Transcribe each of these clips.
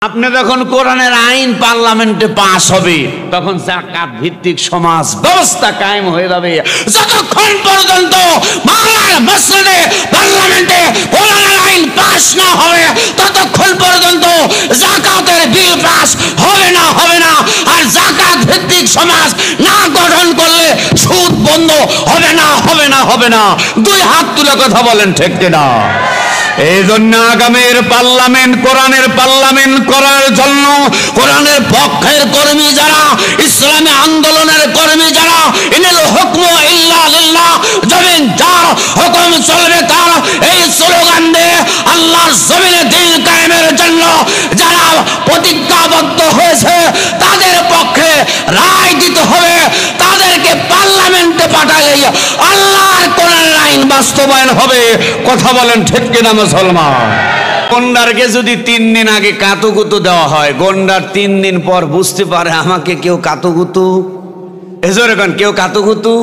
আপনি যখন কোরআনের আইন পার্লামেন্টে পাস হবে তখন যাকাত ভিত্তিক সমাজ ব্যবস্থা কায়েম হয়ে যাবে। যতক্ষণ পর্যন্ত বাংলার মসজিদে পার্লামেন্টে কোরআনের আইন পাস না হবে ততক্ষণ পর্যন্ত যাকাতের বিল পাস হবে না। আর যাকাত ভিত্তিক সমাজ না গঠন করলে সুদ বন্ধ হবে না। দুই হাত তুলে কথা বলেন ঠিক কিনা? এই জন্য আগামীর পার্লামেন্ট কোরআনের পার্লামেন্ট করার জন্য কোরআনের পক্ষের কর্মী যারা, ইসলামী আন্দোলনের কর্মী যারা, ইনাল হুকমু ইল্লা লিল্লাহ, জমিন যার হুকুম চলবে তার, এই স্লোগান দিয়ে আল্লাহর জমিনে দ্বীন কায়েমের জন্য যারা প্রতিজ্ঞাবদ্ধ হয়েছে তাদের পক্ষে রায় দিতে হবে। তাদেরকে পার্লামেন্টে পাঠালে আল্লাহর কোরআনের আইন বাস্তবায়ন হবে। কথা বলেন ঠিক কিনা মুসলমান? গন্ডারকে যদি 3 দিন আগে কাতুকুতু দেওয়া হয়, গন্ডার 3 দিন পর বুঝতে পারে আমাকে কেউ কাতুকুতু এজোরেখন কেউ কাতুকুতু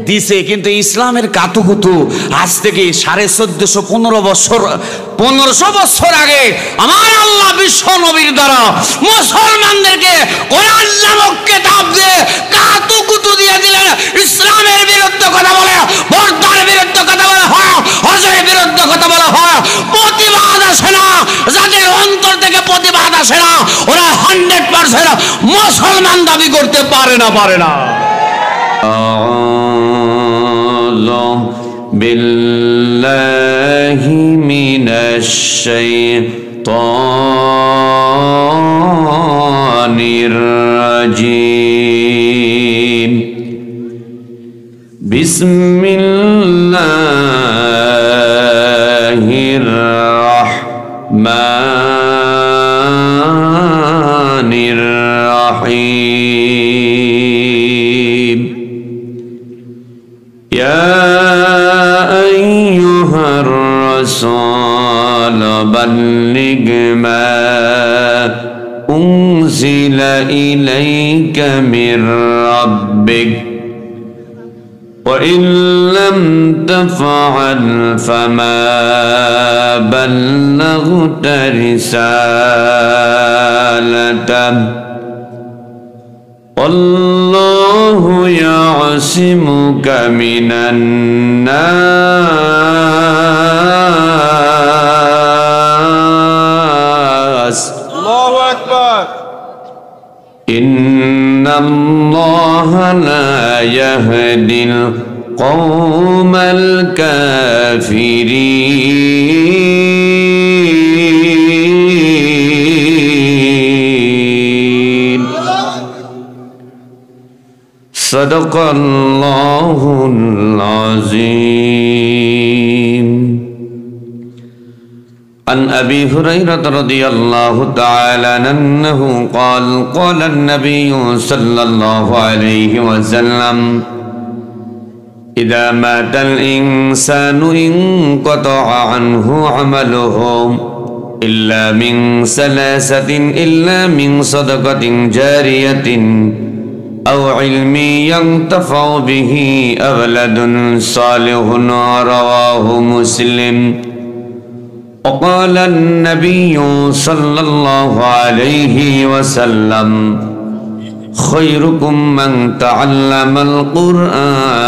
দিছে, কিন্তু ইসলামের কাতুকুতু আজ থেকে 1415 বছর আগে আমার আল্লাহ বিশ্ব নবীর দ্বারা মুসলমানদেরকে কোরআন নামক কিতাব দিয়ে কাতুকুতু দিয়ে দিলেন। ইসলামের বিরুদ্ধে কথা বলে, পর্দার বিরুদ্ধে কথা বলা হয়, হজের বিরুদ্ধে কথা বলা হয়, প্রতিবাদ আসে না। যাদের অন্তর থেকে প্রতিবাদ আসে না ওরা 100% মুসলমান দাবি করতে পারে না। বিল্লাহি মিনাশ শাইতানির রাজিম। বিসমিল্লাহির রাহমানির রাহিম। ইয়া আইয়ুহার রাসূল বাল্লিগ মা উনজিলা ইলাইকা মির রাব্বিক وإن لم تفعل فما بلغت رسالته والله يعصمك من الناس. الله أكبر. إن الله لا يهدي القوم الكافرين. صدق الله العظيم. عن أبي هريرة رضي الله تعالى عنه قال قال النبي صلى الله عليه وسلم إذا مات الإنسان انقطع عنه عمله إلا من ثلاثة إلا من صدقة جارية أو علم ينتفع به أو ولد صالح. رواه مسلم. وقال النبي صلى الله عليه وسلم خيركم من تعلم القرآن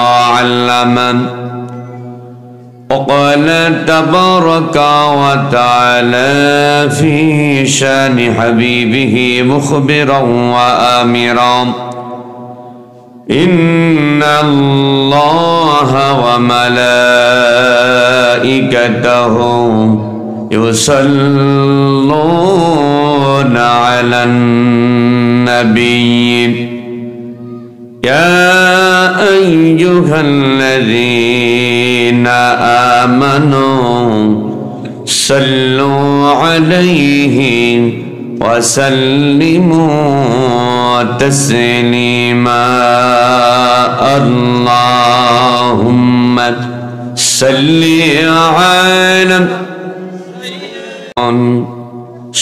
وعلمه. وقال تبارك وتعالى في شان حبيبه مخبرا وآمرا إن الله وملائكته يصلون على النبي يا أيها الذين آمنوا صلوا عليه وسلموا تسليما. اللهم صل على.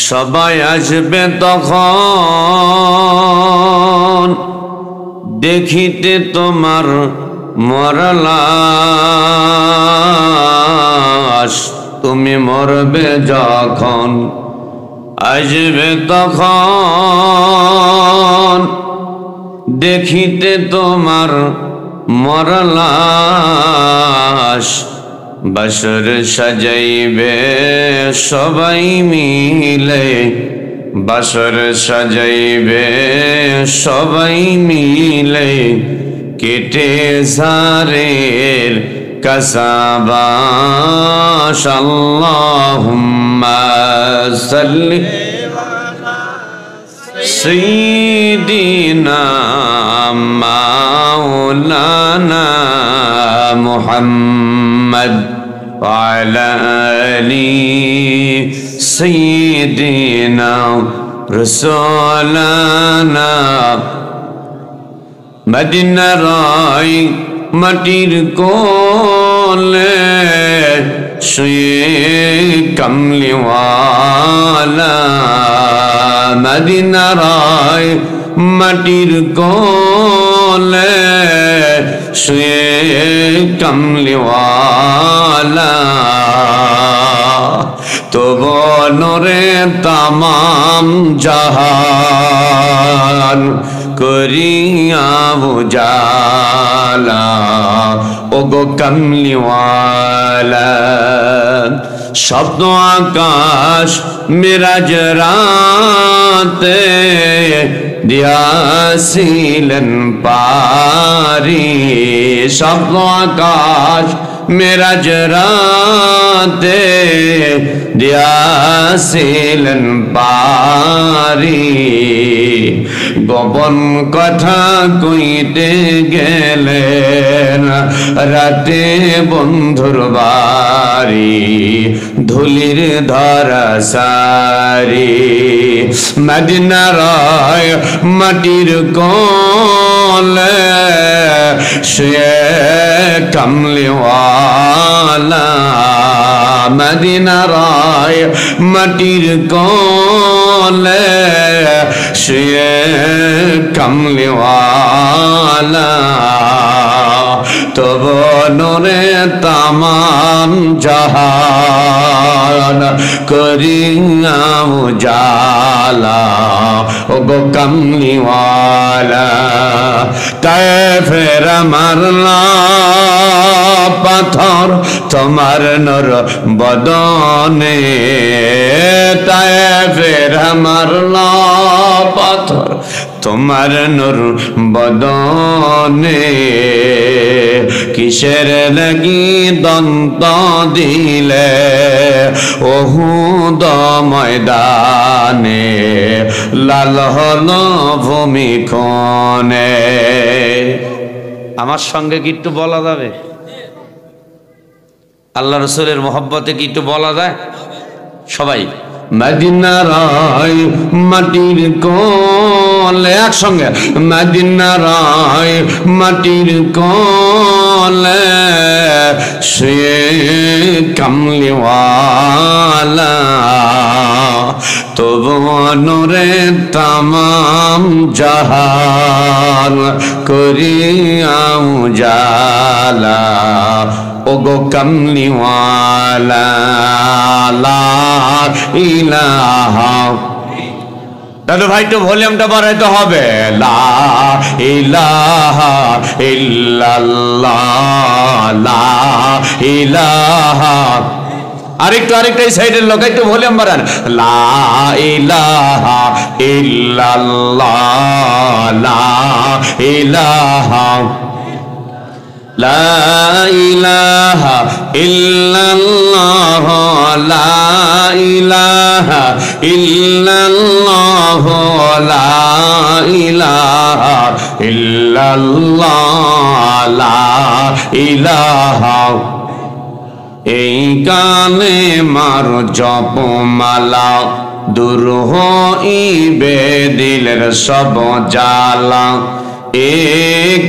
সবাই আসবে তখন দেখিতে তোমার মরা লাশ, তুমি মরবে যখন আসবে তখন দেখিতে তোমার মরলাশ, বাসর সাজাইবে সবাই মিলে, বাসর সাজাইবে সবাই মিলে, কেটে ঝাড়ের কাসাবাস। আল্লাহুম্মা সাল্লি সাইয়্যিদিনা মাওলানা মুহাম্মদ ওয়া আলা আলি সাইয়্যিদিনা রাসূলানা। মদিনার মাটির কোলে শুয়ে কামলিওয়ালা, মদিনার মাটির কোলে শুয়ে কামলিওয়ালা। তো বনরে তামাম জাহান করিয়া উজালা, ওগো কামলিওয়ালা। স্বপ্ন আকাশ মিরাজ রাতে দিয়াছিলেন পারি, স্বপ্ন আকাশ মিরাজ রাতে দিয়াছিলেন পারি। গোপন কথা কইতে গেলেন রাতে বন্ধুর বাড়ি, ধুলির ধরা সারি। মদিনার মাটির কোলে শুয়ে কামলিওয়ালা, মদিনার মাটির কোলে শুয়ে কামলিওয়ালা। তব নূরে তামাম জাহান করিয়া উজালা, ওগো কামলিওয়ালা। তায়েফের মারলা পাথর তোমার নূর বদনে, তায়েফের মারলা পাথর তোমার নূর বদনে। কিসের লাগি দন্ত দিলে ওহুদ ময়দানে, লাল হলো ভূমিক্ষণে। আমার সঙ্গে কি একটু বলা যাবে? আল্লাহ রসুলের মহব্বতে কি একটু বলা যায়? সবাই মদিনার মাটির কোলে একসঙ্গে, মদিনার মাটির কোলে শুয়ে কামলিওয়ালা। তবু নূরে তামাম জাহান করিয়া উজালা, ওগো কামলিওয়ালা। লা ইলাহা, দাদু ভাই তো ভলিউমটা বাড়াইতে হবে। লা ইলাহা ইল্লাল্লাহ, লা ইলাহা। আরেকটু এই সাইডের লোক একটু ভলিউম বাড়ান। লা ইলাহা ইল্লাল্লাহ, লা ইলাহা, লা ইলাহা ইল্লাল্লাহ, লা ইলাহা ইল্লাল্লাহ, লা ইলাহা ইল্লাল্লাহ, লা ইলাহা। এই কানে মার জপমালা, দূর হইবে দিলের সব জ্বালা। এ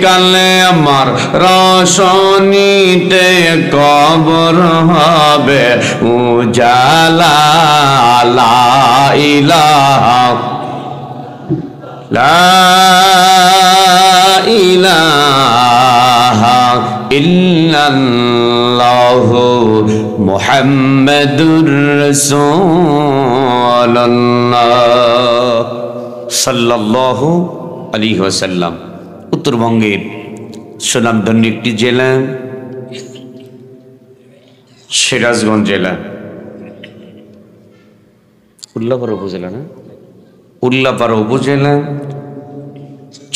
কালে আমার রোশনীতে কবর হবে উজালা। লা ইলাহা, লা ইলাহা ইল্লাল্লাহু মুহাম্মাদুর রাসূলুল্লাহ সাল্লাল্লাহু আলাইহি ওয়াসাল্লাম। উত্তরবঙ্গের সুনামধন্য একটি জেলা সিরাজগঞ্জ জেলা, উল্লাপাড়া উপজেলা না, উল্লাপাড়া উপজেলা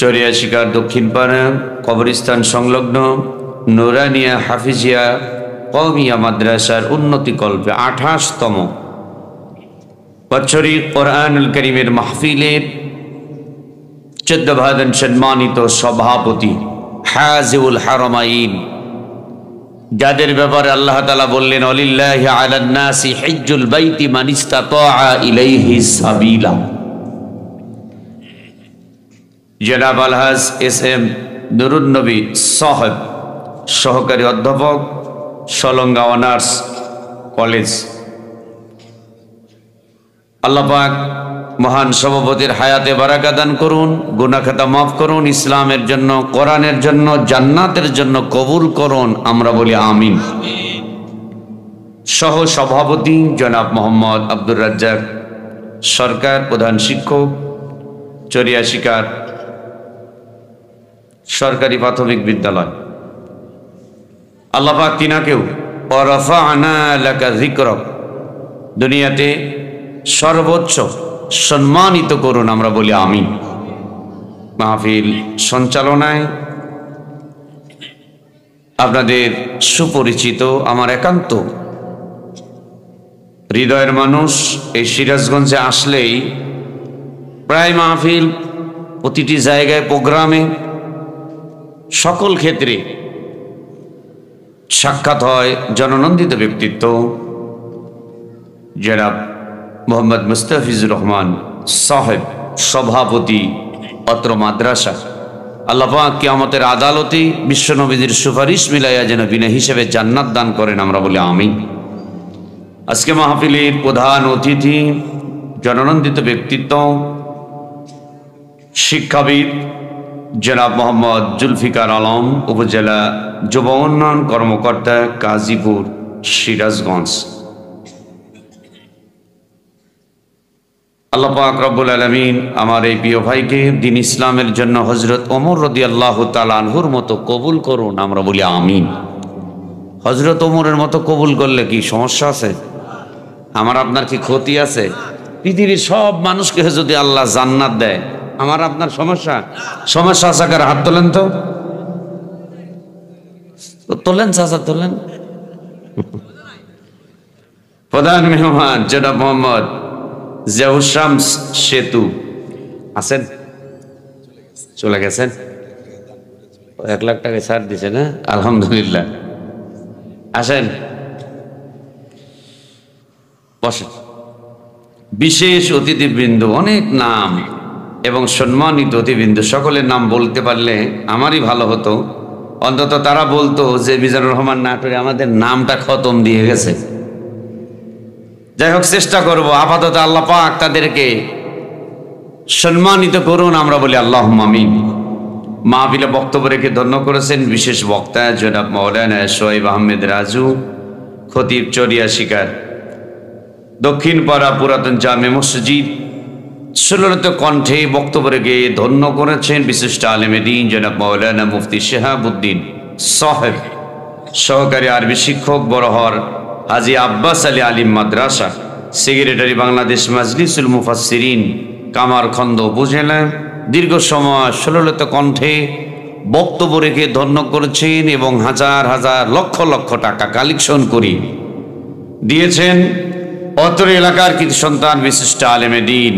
চরিয়াশিকার দক্ষিণ পাড়া কবরস্থান সংলগ্ন নুরানিয়া হাফিজিয়া কওমিয়া মাদ্রাসার উন্নতিকল্পে 28তম বাৎসরিক কোরআনুল কারীমের মাহফিলের 14 ভাদন সম্মানিত সভাপতি হাজিউল হারামাইন, যাদের ব্যাপারে আল্লাহ তাআলা বললেন ওয়ালিল্লাহি আলান নাসি হিজ্জুল বাইতি মান ইসতাতাআ ইলাইহি সাবিলা। জনাব আলহাজ এস এম নুরুন নবী সাহেব, সহকারী অধ্যাপক, সলঙ্গা অনার্স কলেজ। আল্লাহ পাক মহান সভাপতির হায়াতে বারাকা দান করুন, গুনাহ খাতা মাফ করুন, ইসলামের জন্য, কোরআনের জন্য, জান্নাতের জন্য কবুল করুন, আমরা বলি আমিন। সহ সভাপতি জনাব মোহাম্মদ আব্দুর রাজ্জাক সরকার, প্রধান শিক্ষক, চরিয়াশিকার সরকারি প্রাথমিক বিদ্যালয়। আল্লাহ পাক তিনাকেও ওয়ারাফা'না লাকা যিকরাক, দুনিয়াতে সর্বোচ্চ সম্মানিত করুন, আমরা বলি আমিন। মাহফিল সঞ্চালনায় আপনাদের সুপরিচিত আমার একান্ত হৃদয়ের মানুষ, এই সিরাজগঞ্জে আসলেই প্রায় মাহফিল, প্রতিটি জায়গায়, প্রোগ্রামে, সকল ক্ষেত্রে সাক্ষাৎ হয় জননন্দিত ব্যক্তিত্ব জনাব মোহাম্মদ মুস্তাফিজুর রহমান সাহেব, সভাপতি অত্র মাদ্রাসা। আল্লাহ পাক কিয়ামতের আদালতে বিশ্বনবীর সুপারিশ মিলাইয়া যেন বিনা হিসেবে জান্নাত দান করেন, আমরা বলি আমিন। আজকে মাহফিলের প্রধান অতিথি, জননন্দিত ব্যক্তিত্ব, শিক্ষাবিদ জনাব মোহাম্মদ জুলফিকার আলম, উপজেলা যুব উন্নয়ন কর্মকর্তা, গাজীপুর, সিরাজগঞ্জ। আল্লাহ পাক রব্বুল আলামিন আমার এই প্রিয় ভাইকে দ্বীন ইসলামের জন্য হযরত ওমর রাদিয়াল্লাহু তাআলা আনহুর মতো কবুল করুন, আমরা বলি আমিন। হযরত ওমরের মতো কবুল করলে কি সমস্যা আছে? আমার আপনার কি ক্ষতি আছে? পৃথিবীর সব মানুষকে যদি আল্লাহ জান্নাত দেয়, আমার আপনার সমস্যা আছে? কার হাত তোলেন তো, তোলেন চাচা, তোলেন। প্রধান মেহমান জনাব মোহাম্মদ জিয়াউল শামস সেতু আছেন? চলে গেছেন? 1 লাখ টাকা ছাড় দিছে না? আলহামদুলিল্লাহ। আসেন, বসেন। বিশেষ অতিথিবৃন্দ, অনেক নাম এবং সম্মানিত অতিথিবৃন্দ, সকলের নাম বলতে পারলে আমারই ভালো হতো। অন্তত তারা বলতো যে মিজানুর রহমান নাটোরে আমাদের নামটা খতম দিয়ে গেছে। যাই হোক, চেষ্টা করব। আপাতত আল্লাহ পাক তাদেরকে সম্মানিত করুন, আমরা বলি আল্লাহুম্মা আমিন। মাহফিলে বক্তব্য রেখে ধন্য করেছেন বিশেষ বক্তা জনাব মাওলানা সোহাইব আহমেদ রাজু, খতিব চরিয়াশিকার দক্ষিণ পাড়া পুরাতন জামে মসজিদ, সুললিত কণ্ঠে বক্তব্য রেখে ধন্য করেছেন বিশিষ্ট আলেমে দ্বীন জনাব মাওলানা মুফতি শিহাবুদ্দিন সাহেব, সহকারী আরবি শিক্ষক বরহর হাজী আব্বাস আলী আলিম মাদ্রাসা, সেক্রেটারি বাংলাদেশ মাজলিসুল মুফাসসিরিন, কামারখন্দ উপজেলা। দীর্ঘ সময় সুললিত কণ্ঠে বক্তব্য রেখে ধন্য করেছেন এবং হাজার হাজার লক্ষ লক্ষ টাকা কালেকশন করে দিয়েছেন অত্র এলাকার কৃতি সন্তান বিশিষ্ট আলেমে দ্বীন,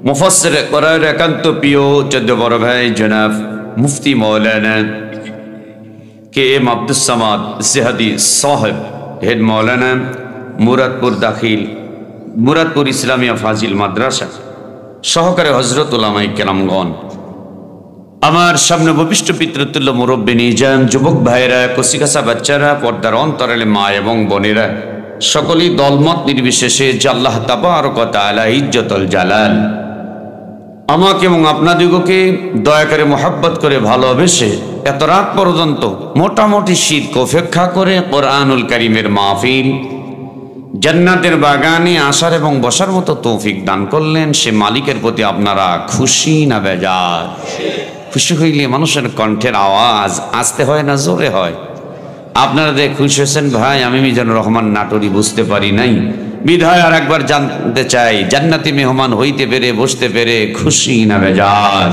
মুফাসসির কোরআনের একান্ত প্রিয় 14 বড় ভাই জনাব মুফতি মাওলানা কে এম আব্দুস সামাদ জিহাদি সাহেব, হেড মাওলানা মুরাদপুর ইসলামিয়া ফাজিল মাদ্রাসা, সহকারী হযরত উলামায়ে কেরামগণ, আমার সামনে উপবিষ্ট পিতৃতুল্য মুরব্বী নিজাম, যুবক ভাইয়েরা, কচিকাঁচা বাচ্চারা, পর্দার অন্তরালে মা এবং বোনেরা, সকলেই দলমত নির্বিশেষে যে আল্লাহ তাবারক ওয়া তাআলা ইজ্জতুল জালাল আমাকে এবং আপনাদিগকে দয়া করে মোহাব্বত করে ভালোবেসে এত রাত পর্যন্ত মোটামুটি শীতকে উপেক্ষা করে কোরআনুল কারীমের মাহফিল জান্নাতের বাগানে আসার এবং বসার মতো তৌফিক দান করলেন। সে মালিকের প্রতি আপনারা খুশি না বেজার? খুশি হইলে মানুষের কণ্ঠের আওয়াজ আস্তে হয় না জোরে হয়? আপনারা যে খুশি হয়েছেন ভাই, আমি মিজানুর রহমান নাটোরি বুঝতে পারি নাই, বিধায় আর একবার জানতে চাই, জান্নাতি মেহমান হইতে পেরে বসতে পেরে খুশি না বেজার?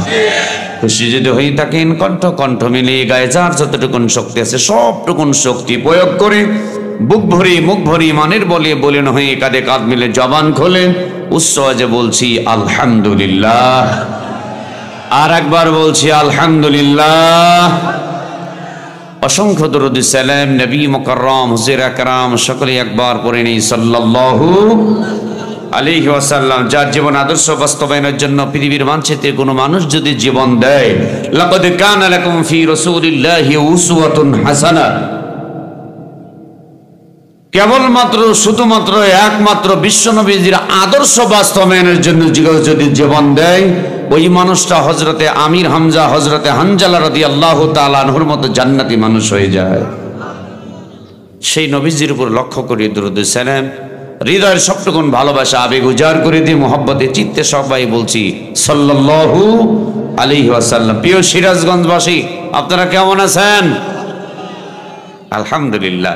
খুশি যদি হয়ে থাকেন কণ্ঠ কণ্ঠ মিলিয়ে গায়ে যার যতটুকুন শক্তি আছে সবটুকুন শক্তি প্রয়োগ করে বুক ভরি মুখ ভরি মানের বলে বলে হয়ে কাঁধে কাঁধ মিলে জবান খোলে উচ্চ আওয়াজে বলছি আলহামদুলিল্লাহ। আর একবার বলছি আলহামদুলিল্লাহ। অসংখ্য দরুদ সালাম নবী মুকাররম হুজুর আকরাম সকলে একবার পড়ে নেই সাল্লাল্লাহু আলাইহি ওয়াসাল্লাম। যার জীবন আদর্শ বাস্তবায়নের জন্য পৃথিবীর মানচিত্রে কোনো মানুষ যদি জীবন দেয়, লাকাদ কানা লাকুম ফি রাসূলিল্লাহি উসওয়াতুন হাসানাহ, কেবলমাত্র শুধুমাত্র একমাত্র বিশ্বনবীজির আদর্শ বাস্তবায়নের জন্য যদি জীবন দেয়, ওই মানুষটা হযরতে আমির হামজা হযরতে হানজালা রাদিয়াল্লাহু তাআলা আনহুর মতো জান্নাতি মানুষ হয়ে যায়। সেই নবীজির উপর লক্ষ্য করে দরুদ সালাম হৃদয়ের সবটুকুন ভালোবাসা আবেগ উজাড় করে দিয়ে মোহাব্বতে চিত্তে সবাই বলছি সাল্লাল্লাহু আলাইহি ওয়াসাল্লাম। প্রিয় সিরাজগঞ্জবাসী, আপনারা কেমন আছেন? আলহামদুলিল্লাহ।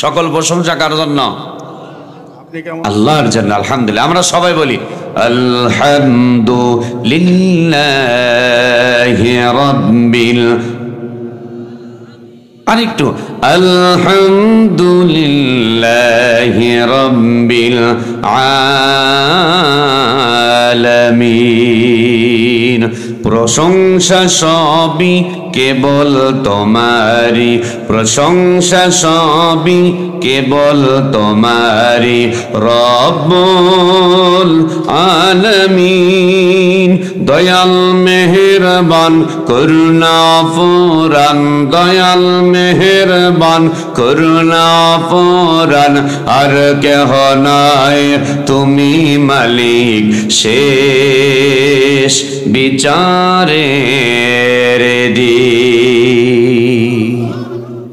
সকল প্রশংসা কার জন্য? আল্লাহর জন্য। আলহামদুলিল্লাহ। আমরা সবাই বলি আলহামদুলিল্লাহি রাব্বিল, আরেকটু আলহামদুলিল্লাহি রাব্বিল আলামিন। প্রশংসা সবই কেবল তোমারি, প্রশংসা সবই কেবল তোমারি রব্বুল আলামিন। দয়াল মেহেরবান করুণা পুরান, দয়াল মেহেরবান করুণা পুরান, আর কেহ নাই তুমি মালিক শেষ বিচারের দিন।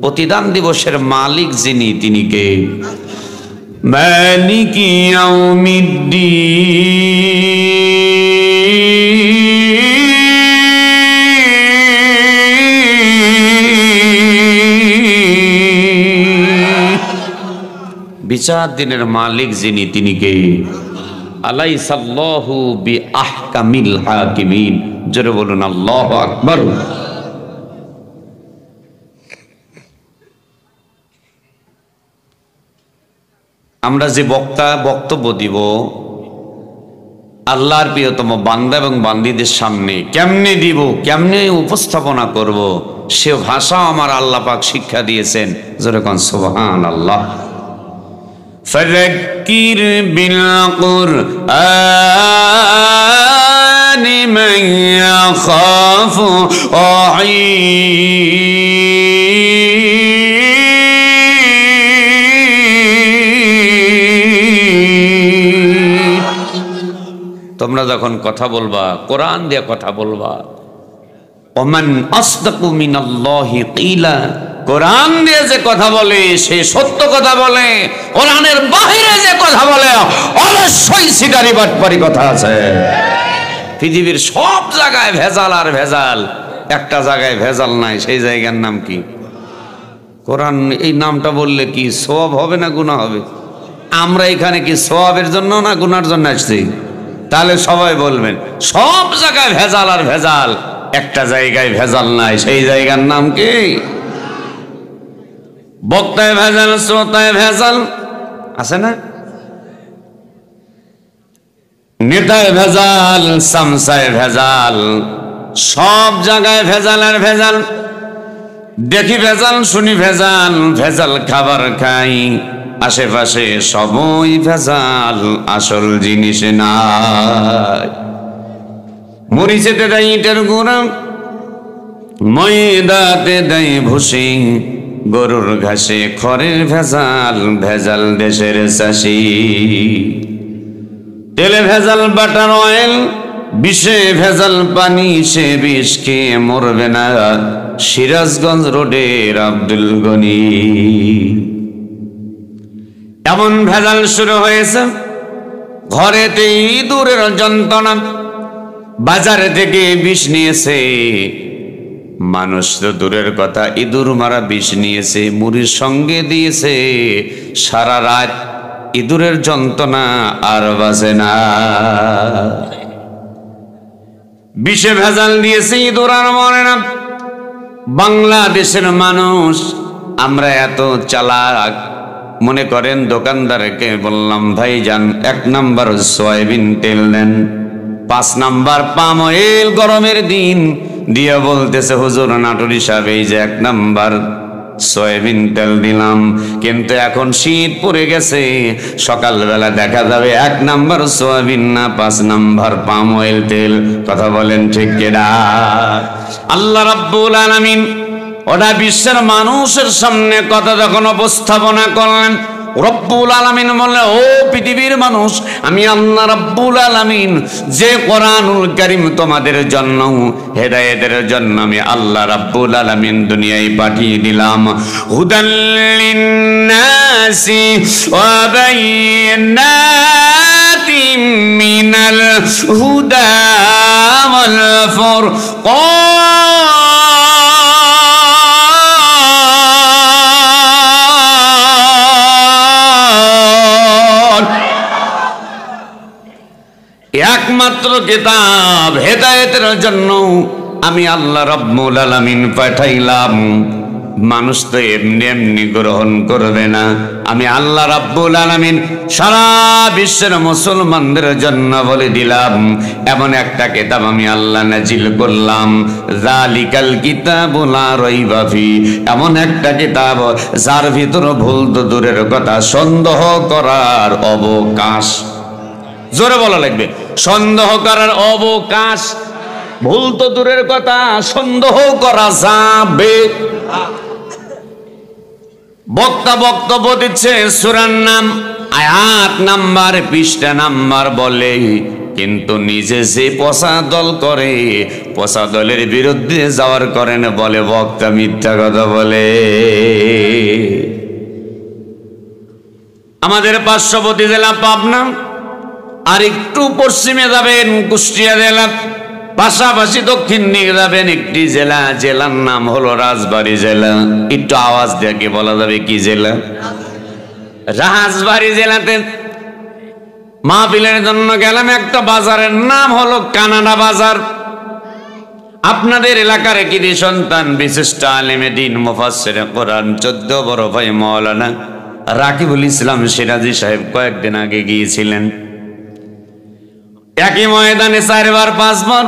প্রতিদান দিবসের মালিক যিনি, তিনি কে? মালিক ইয়াউমিদ্দিন। বিচার দিনের মালিক যিনি, তিনি কে? আলাইসাল্লাহু বিআহকামিল হাকিমিন। জোরে বলুন আল্লাহু আকবার। আমরা যে বক্তব্য দিব আল্লাহর প্রিয়তম বান্দা এবং বান্দীদের সামনে কেমনে দিব, কেমনে উপস্থাপনা করব, সে ভাষা আমার আল্লাহ পাক শিক্ষা দিয়েছেন। জোরে কোন সুবহানাল্লাহ। ফাযাক্কির বিল কুরআনি মান ইয়াখাফু ওয়াঈদ। তোমরা যখন কথা বলবা কোরআন দিয়ে কথা বলবা। ওমান আসদাকু মিনাল্লাহি কিলা, কোরআন দিয়ে যে কথা বলে সে সত্য কথা বলে, কোরআনের বাহিরে যে কথা বলে অবশ্যই সিটারি বাটপারি কথা আছে। পৃথিবীর সব জায়গায় ভেজাল আর ভেজাল, একটা জায়গায় ভেজাল নাই, সেই জায়গার নাম কি? কোরআন। এই নামটা বললে কি সওয়াব হবে না গুনাহ হবে? আমরা এখানে কি সওয়াবের জন্য না গুনার জন্য আসছি? তাহলে সবাই বলবেন সব জায়গায় ভেজাল আর ভেজাল, একটা জায়গায় ভেজাল নাই, সেই জায়গার নাম কি? বক্তায় ভেজাল, শ্রোতায় ভেজাল আছে না? নেতায় ভেজাল, সামসায় ভেজাল, সব জায়গায় ভেজাল আর ভেজাল। দেখি ভেজাল, শুনি ভেজাল, ভেজাল খাবার খাই, আশেপাশে সবই ভেজাল, আসল জিনিস নাই। মরিচেতে দেয় ইটের গুঁড়া, ময়দাতে দেয় ভুসি, গরুর ঘাসে খড়ের ভেজাল, ভেজাল দেশের চাষি। তেলে ভেজাল, বাটার অয়েল, বিষে ভেজাল পানি, সে বিষ খেয়ে মরবে না। সিরাজগঞ্জ রোডের আব্দুল গনি। এমন ভেজাল শুরু হয়েছে, ঘরেতে ইঁদুরের যন্ত্রণা, বাজারে থেকে বিষ নিয়েছে। মানুষ তো দূরের কথা, ইঁদুর মারা বিষ নিয়েছে, মুড়ির সঙ্গে দিয়েছে। সারা রাত ইঁদুরের যন্ত্রণা আর বাজে না। বিষে ভেজাল দিয়েছে, ইঁদুর আর মরে না। বাংলাদেশের মানুষ আমরা এত চালাক, মনে করেন দোকানদারকে বললাম ভাইজান 1 নাম্বার সয়াবিন তেল নেন, 5 নাম্বার পাম অয়েল, গরমের দিন দিয়ে বলতেছে হুজুর নাটুরি সাহেব এই যে 1 নাম্বার সয়াবিন তেল দিলাম, কিন্তু এখন শীত পড়ে গেছে, সকালবেলা দেখা যাবে 1 নাম্বার সয়াবিন না 5 নাম্বার পাম অয়েল তেল। কথা বলেন ঠিক কিনা? আল্লাহ রাব্বুল আলামিন ওটা বিশ্বের মানুষের সামনে কথা যখন উপস্থাপনা করলেন, রব্বুল আলামিন বললেন, ও পৃথিবীর মানুষ, আমি আল্লাহ রাব্বুল আলামিন যে কোরআনুল কারীম তোমাদের জন্য হেদায়েতের জন্য আমি আল্লাহ রাব্বুল আলামিন দুনিয়ায় পাঠিয়ে দিলাম, হুদাল লিন্নাসি ওয়া বাইয়িনাতিম মিনাল হুদা ওয়াল ফুরকান। একমাত্র কিতাব হেদায়েতের জন্য আমি আল্লাহ রাব্বুল আলামিন পাঠাইলাম। মানুষ তো এমনি এমনি গ্রহণ করবে না। আমি আল্লাহ রাব্বুল আলামিন সারা বিশ্বের মুসলমানদের জন্য বলে দিলাম, এমন একটা কিতাব আমি আল্লাহ নাজিল করলাম, যালিকাল কিতাবু লা রাইবা ফি, এমন একটা কিতাব যার ভিতর ভুল তো দূরের কথা, সন্দেহ করার অবকাশ, জোরে বলা লাগবে, সন্দেহ করার অবকাশ। ভুল তো দূরের কথা, সন্দেহ করা যাবে। বক্তা বক্তব্য দিচ্ছে, সূরার নাম, আয়াত নাম্বার, পৃষ্ঠা নাম্বার বলে, কিন্তু নিজে যে পচা দল করে, পচা দলের বিরুদ্ধে যাওয়ার করেন বলে বক্তা মিথ্যা কথা বলে। আমাদের পার্শ্ববর্তী জেলা পাবনা, আর একটু পশ্চিমে যাবেন কুষ্টিয়া জেলা, পাশাপাশি দক্ষিণ দিকে যাবেন একটি জেলা, জেলার নাম হলো রাজবাড়ী জেলা। একটু আওয়াজ দেখে বলা যাবে কি জেলা? রাজবাড়ী জেলাতে মাহফিলের জন্য গেলাম, একটা বাজারের নাম হলো কানাডা বাজার। আপনাদের এলাকার একটি সন্তান বিশিষ্ট আলেমে দ্বীন মুফাসসিরে কোরআন 14 বড় ভাই মাওলানা রাকিবুল ইসলাম সিরাজি সাহেব কয়েকদিন আগে গিয়েছিলেন। একই ময়দানে 4 বার 5 বার,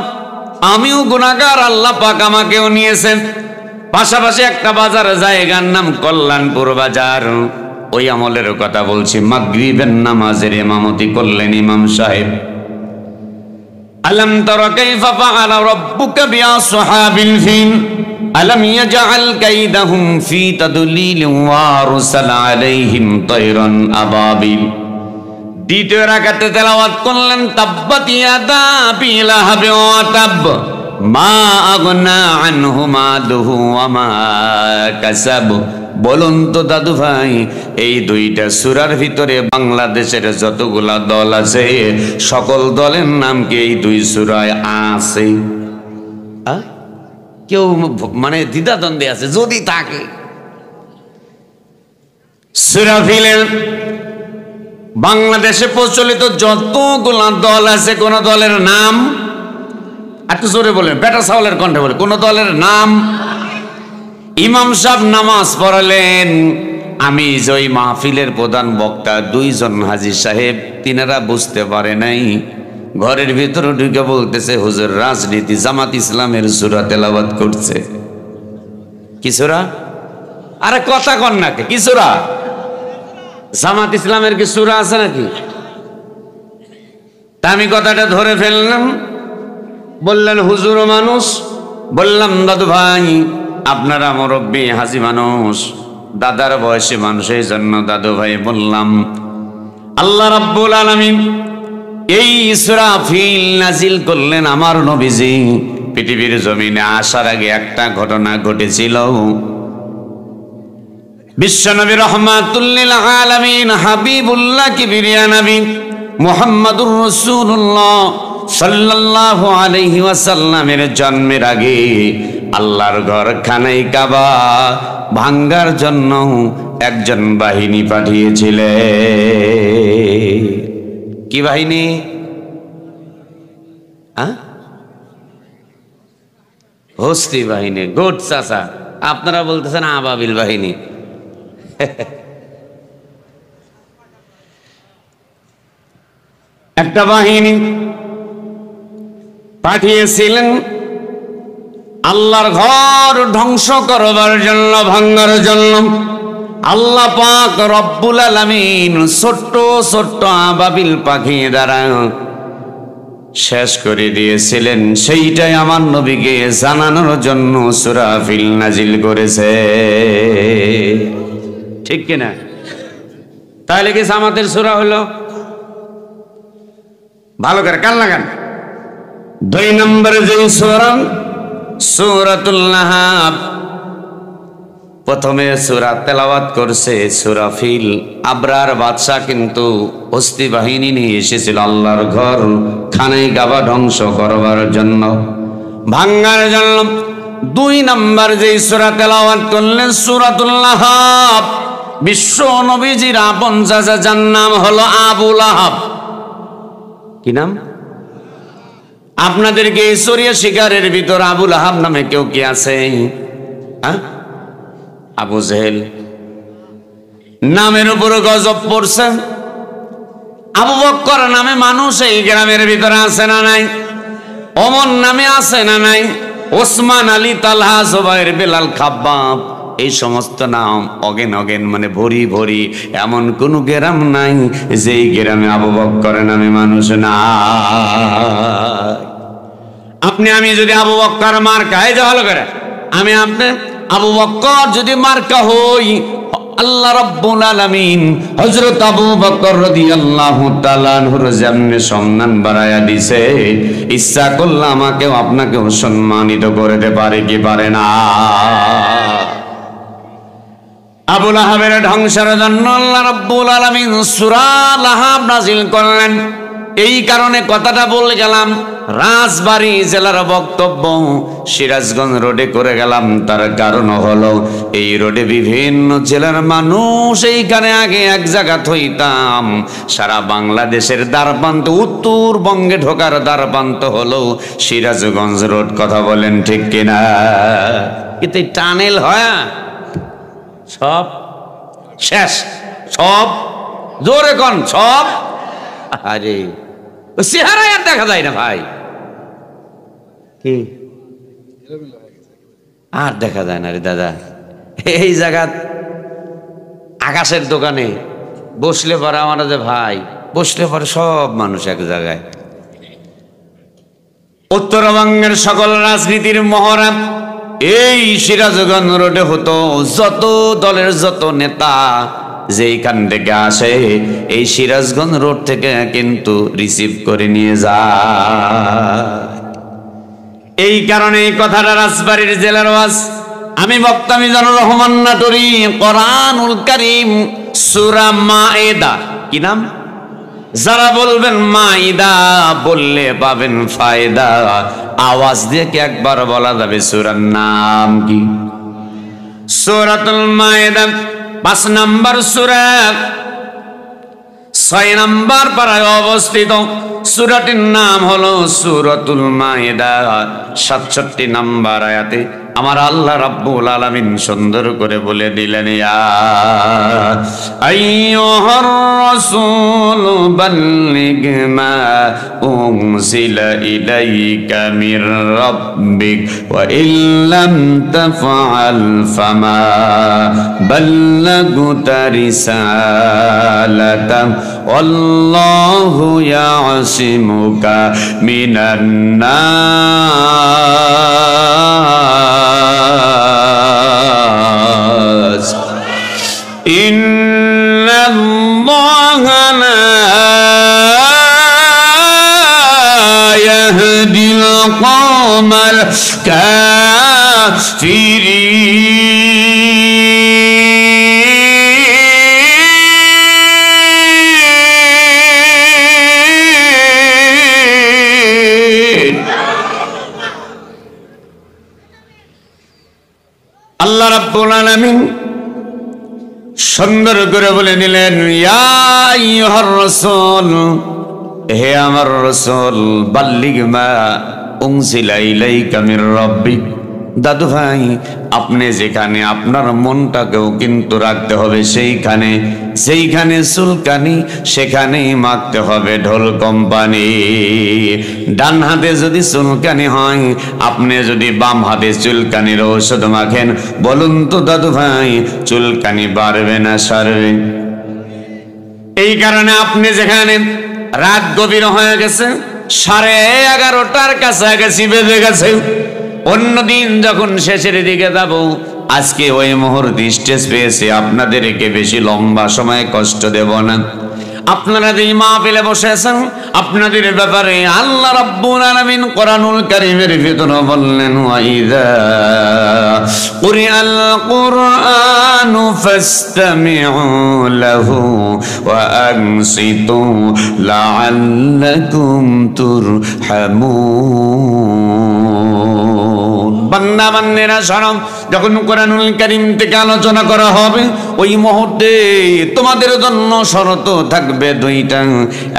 আমিও গুনাহগার, আল্লাহ পাক আমাকেও নিয়েছেন। পাশাপাশি একটা বাজার, জায়গার নাম কল্যাণপুর বাজার। ওই আমলের কথা বলছি, মাগরিবের নামাজের ইমামতি করলেন ইমাম সাহেব। আলাম তারা কাইফা ফাআলা রাব্বুকা বিআসহাবিল ফিল আলাম ইয়াজআল কাইদাহুম ফি তাদলিল ওয়া আরসালা আলাইহিম তায়রান আবাবিল। দ্বিতীয় রাকাতে তেলাওয়াত করলেন, তাব্বাত ইয়াদা আবি লাহাব ওয়া তাব মা আগনা আনহু মালুহু ওয়া মা কাসাব। বলুন তো দাদু ভাই, এই 2টা সূরার ভিতরে বাংলাদেশের যতগুলা দল আছে, সকল দলের নাম কি এই 2 সূরায় আছে? কেউ মানে দ্বিধাদ্বন্দ্বে আছে, যদি থাকে। সূরা ফিলের বাংলাদেশে প্রচলিত যতগুলা দল আছে, কোন দলের নাম, একটু জোরে বলেন, বেটা সাওয়ালের কণ্ঠে বলে, কোন দলের নাম? ইমাম সাহেব নামাজ পড়ালেন। আমি ওই মাহফিলের প্রধান বক্তা, 2 জন হাজী সাহেব, তিনারা বুঝতে পারে নাই। ঘরের ভিতরে ঢুকে বলতেছে, হুজুর রাজনীতি, জামাত ইসলামের সূরা তেলাওয়াত করছে। কি সূরা? আরে কথা কন নাকি, কি সূরা? জামাত ইসলামের কি সূরা আছে নাকি? তা আমি কথাটা ধরে ফেললাম। বললেন হুজুর মানুষ। বললাম দাদু ভাই, আপনারা মুরব্বী হাজী মানুষ, দাদার বয়সী মানুষ, এই জন্য দাদু ভাই বললাম। আল্লাহ রাব্বুল আলামিন এই ইসরাফিল নাজিল করলেন আমার নবীজি পৃথিবীর জমিনে আসার আগে একটা ঘটনা ঘটেছিল। বিশ্বনবী রহমাতুল লিল আলামিন হাবিবুল্লাহ কিবরিয়া নবী মুহাম্মাদুর রাসূলুল্লাহ সাল্লাল্লাহু আলাইহি ওয়াসাল্লামের জন্মের আগে আল্লাহর ঘর খানাই কাবা ভাঙ্গার জন্য একজন বাহিনী পাঠিয়েছিলেন। কি বাহিনী? হস্তি বাহিনী, গোট চাচা। আপনারা বলতেছেন আবাবিল বাহিনী। একটা বাহিনী পাঠিয়েছিলেন আল্লাহর ঘর ধ্বংস করবার জন্য, ভাঙার জন্য। আল্লাহ পাক রব্বুল আলামিন ছোট্ট ছোট্ট আবাবিল পাখি দ্বারা শেষ করে দিয়েছিলেন। সেইটাই আমার নবীকে জানানোর জন্য সূরা ফিল নাজিল করেছে। ঠিক কিনা? তাহলে কি জামাতের সূরা হলো? ভালো করে কান লাগান। 2 নম্বরে যে সূরা সূরাতুল লাহাব, প্রথমে সূরা তেলাওয়াত করছে সূরা ফিল। আবরার বাদশা কিন্তু হস্তি বাহিনী নিয়ে এসেছিল আল্লাহর ঘর খানাই কাবা ধ্বংস করবার জন্য, ভাঙ্গার জন্য। 2 নম্বর যে সূরা তেলাওয়াত করলেন সূরাতুল লাহাব। বিশ্ব নবীজির আপন চাচা, যার নাম হলো আবু লাহাব। কি নাম? আপনাদেরকে এই শরিয়া শিকারের ভিতর আবু লাহাব নামে কেউ কি আছে? আবু জেহেল নামের উপর গজব পড়ছে। আবু বকর নামে মানুষ এই গ্রামের ভিতরে আছে না নাই? ওমর নামে আছে না নাই? ওসমান, আলী, তালহা, জুবাইর, বেলাল, খাব্বাব, এই সমস্ত নাম অগেন অগেন মানে ভরি ভরি। এমন কোন গ্রাম নাই যেই গ্রামে আবু বকর নামে মানুষ না। আপনি আমি যদি আবু বকর মার্কা, এই যে ভালো করে, আমি আপনি আবু বকর যদি মার্কা হই, আল্লাহ রাব্বুল আলামিন হযরত আবু বকর রাদিয়াল্লাহু তাআলা আনহুর জান্নে সম্মান বাড়ায়া দিয়েছে। ইচ্ছা করলে আমাকেও আপনাকেও সম্মানিত করতে পারে কি পারে না? আবু লাহাবের ধ্বংসের জন্য আল্লাহ রাব্বুল আলামিন সূরা লাহাব নাজিল করলেন। এই কারণে কথাটা বলে গেলাম, রাজবাড়ী জেলার বক্তব্য সিরাজগঞ্জ রোডে করে গেলাম। তার কারণ হলো এই রোডে বিভিন্ন জেলার মানুষ এইখানে আগে এক জায়গা হইতাম। সারা বাংলাদেশের দ্বারপ্রান্ত, উত্তরবঙ্গে ঢোকার দ্বারপ্রান্ত হলো সিরাজগঞ্জ রোড। কথা বলেন ঠিক কিনা? কিন্তু টানেল হয় সব শেষ, সব জোরে কন সব। আরে চেহারা আর দেখা যায় না ভাই, কি আর দেখা যায় না রে দাদা। এই জায়গা আকাশের দোকানে বসলে পরে আমার যে ভাই, বসলে পরে সব মানুষ এক জায়গায়। উত্তরবঙ্গের সকল রাজনীতির মহড়া এই সিরাজগঞ্জ রোডে হতো। যত দলের যত নেতা যেইখান থেকে আসে এই সিরাজগঞ্জ রোড থেকে কিন্তু রিসিভ করে নিয়ে যায়। এই কারণে এই কথাটা রাজবাড়ীর জেলার ওয়াজ। আমি বক্তা মিজানুর রহমান নাটোরি, কোরআনুল কারীম সূরা মায়েদা। কি নাম? যারা বলবেন মাইদা বললে পাবেন ফায়দা। আওয়াজ দিয়ে কি একবার বলা যাবে সূরার নাম কি? সূরাতুল মায়েদা 5 নম্বর সূরা, 6 নম্বর পারায় অবস্থিত। সূরাটির নাম হলো সূরাতুল মায়েদা। 67 নম্বর আয়াতে আমার আল্লাহ রাব্বুল আলামিন সুন্দর করে বলে দিলেন, ইয়া আইয়ুহার রাসূল বাল্লিগ মা উনজিলা ইলাইকা মির রাব্বিক ওয়া ইল্লাম তাফআল ফামা বাল্লাগতা রিসালাতা ওয়াল্লাহু ইয়াসিমুকা মিনান নাস ইন্নাল্লাহা লা রাব্বুল আলামিন সুন্দর করে বলে নিলেন, ইয়া আইয়ুহার রাসূল, হে আমার রাসূল, বাল্লিগ মা উনজিলা ইলাইকা মির রাব্বিক। দাদু ভাই, আপনি যেখানে আপনার মনটাকেও কিন্তু রাখতে হবে সেইখানে, যেইখানে চুলকানি সেখানেই মাখতে হবে ঢোল কোম্পানি। ডান হাতে যদি চুলকানি হয়, আপনি যদি বাম হাতে চুলকানির ঔষধ মাখেন, বলুন তো দাদু ভাই, চুলকানি বাড়বে না সারবে? এই কারণে আপনি যেখানে রাত গভীর হয়ে গেছে, 11:30টার কাছাকাছি বেজে গেছে, অন্যদিন যখন শেষের দিকে যাব, আজকে ওই মুহূর্তে স্টেজ পেয়েছে, আপনাদেরকে বেশি লম্বা সময় কষ্ট দেব না। আপনারা যে মাহফিলে বসে আছেন, আপনাদের ব্যাপারে আল্লাহ রাব্বুল আলামিন কোরআনুল কারীমের ভিতরে বললেন, ওয়াইদা কুরিআল কুরআনু ফাসতামিউ লাহু ওয়া আনসিতু লাআল্লাকুম তুরহামুন। বান্দা বান্দিরা শোনো, যখন কোরআনুল কারীম থেকে আলোচনা করা হবে, ওই মুহূর্তে তোমাদের জন্য শর্ত থাকবে দুইটা।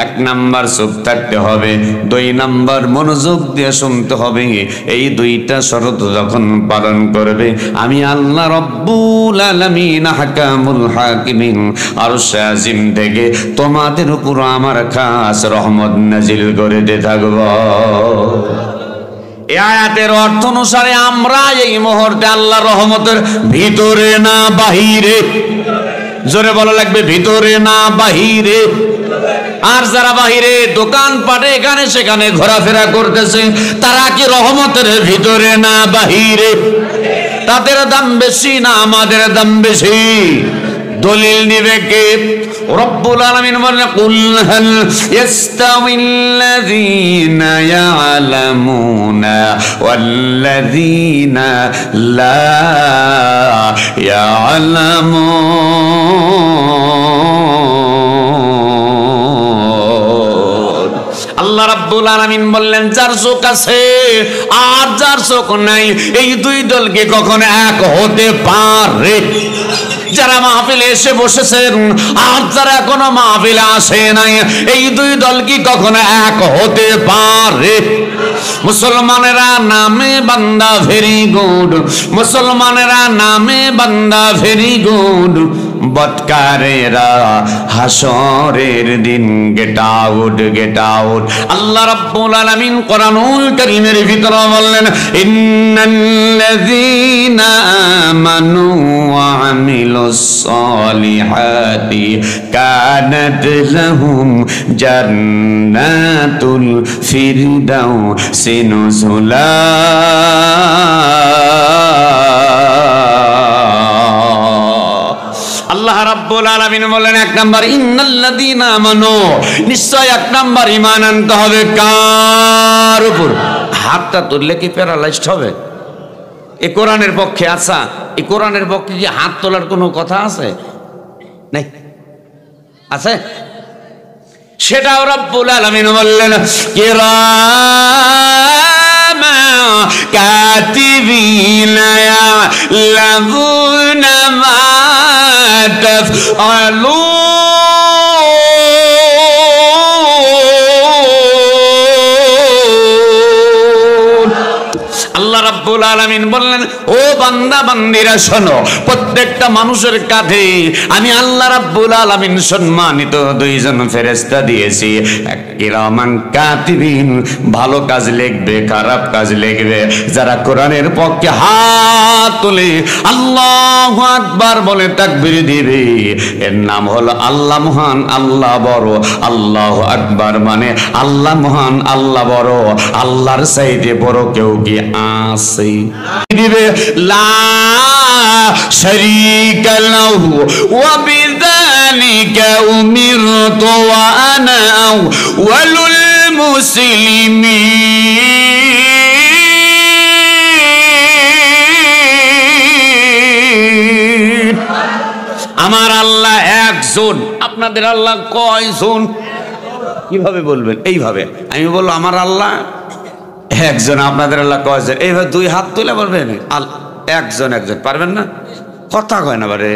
1 নাম্বার চুপ থাকতে হবে, 2 নাম্বার মনোযোগ দিয়ে শুনতে হবে। এই দুইটা শর্ত যখন পালন করবে, আমি আল্লাহ রব্বুল আলামিন হাকামুল হাকিমিন আরশে আজিম থেকে তোমাদের উপর আমার খাস রহমত নাজিল করে দিয়ে থাকব। এই আয়াতের অর্থ অনুসারে আমরা এই মুহূর্তে আল্লাহর রহমতের ভিতরে না বাহিরে? জোরে বলা লাগবে, ভিতরে না বাহিরে? আর যারা বাহিরে দোকানপাটে এখানে সেখানে ঘোরাফেরা করতেছে, তারা কি রহমতের ভিতরে না বাহিরে? তাদের দাম বেশি না আমাদের দাম বেশি? দলিল নিবে কে? রব্বুল আলামিন বলেন, কুল হাল ইয়াস্তাউিল্লাযীনা ইয়ালামুনা ওয়াল্লাযীনা লা ইয়ালামুন। আল্লাহ রাব্বুল আলামিন বললেন, যার চোখ আছে আর যার চোখ নাই, এই দুই দলকে কখনো এক হতে পারে? যারা মাহফিলে এসে বসেছেন আর যারা এখনো মাহফিলে আসে নাই, এই দুই দল কি কখনো এক হতে পারে? মুসলমানেরা নামে বান্দা ভেরি গুড, মুসলমানেরা নামে বান্দা ভেরি গুড, বদকারেরা হাসরের দিন গেট আউট, গেট আউট। আল্লাহ রাব্বুল আলামিন কোরআনুল কারীমের ভিতরে বললেন, ইন্নাল্লাযীনা আমানু ওয়া আমিলুস সালিহাতি কানাত লাহুম জান্নাতুল ফিরদাউসি নুজুলা। আল্লাহ রাব্বুল আলামিন বলেন, 1 নাম্বার ইন্নাল্লাযীনা আমানু, নিশ্চয় 1 নাম্বার ঈমান আনতে হবে কার উপর? হাতটা তুললে কি প্যারালাইজড হবে? এই কোরআনের পক্ষে? আচ্ছা, এই কোরআনের পক্ষে কি হাত তোলার কোনো কথা আছে? নাই? আছে? সেটাও রাব্বুল আলামিন বললেন, কিরামা কাতিবিনা ইয়ালামুনা মা তাফআলুন। আল্লাহ রাব্বুল আলামিন বললেন, ও বান্দা বান্দিরা শোনো, প্রত্যেকটা মানুষের কাঁধে আমি আল্লাহ রাব্বুল আলামিন সম্মানিত 2 জন ফেরেশতা দিয়েছি। কিরামান কাতিবিন, ভালো কাজ লিখবে, খারাপ কাজ লিখবে। যারা কোরআনের পক্ষে হাত তুলে আল্লাহু আকবার বলে তাকবীর দিবে, এর নাম হলো আল্লাহ মহান, আল্লাহ বড়। আল্লাহু আকবার মানে আল্লাহ মহান, আল্লাহ বড়। আল্লাহর চাইতে বড় কেউ কি আছে? দিবে লা শারীকা লাহু ওয়া বিযালিকা উমিরতু ওয়া আনা আউয়ালুল মুসলিমিন। আমার আল্লাহ একজন, আপনাদের আল্লাহ কয়জন? কিভাবে বলবেন? এইভাবে আমি বলবো আমার আল্লাহ একজন, আপনাদের আল্লাহ কয়জন? এইভাবে 2 হাত তুলে বলবেন একজন একজন, পারবেন না? কথা কয় না বারে।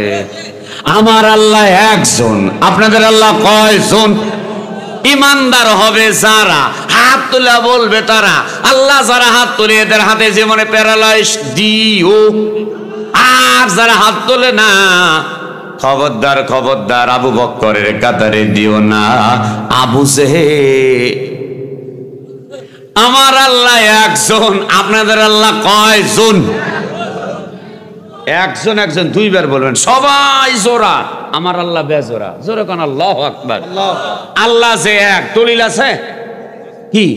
আমার আল্লাহ একজন, আপনাদের আল্লাহ কয়জন? ইমানদার হবে যারা, হাত তুলে বলবে তারা। আল্লাহ যারা হাত তুলে এদের হাতে জীবনে প্যারালাইজ দিও। আর যারা হাত তোলে না, খবরদার খবরদার আবু বক্করের কাতারে দিও না। আবু জেহেল। আমার আল্লাহ একজন, আপনাদের আল্লাহ কয়জন? একজন। একজন দুইবার বলবেন, সবাই জোরা। আমার আল্লাহ বেজোরা। জোরে কোন আল্লাহু আকবার। আল্লাহ যে এক, দলিল আছে কি?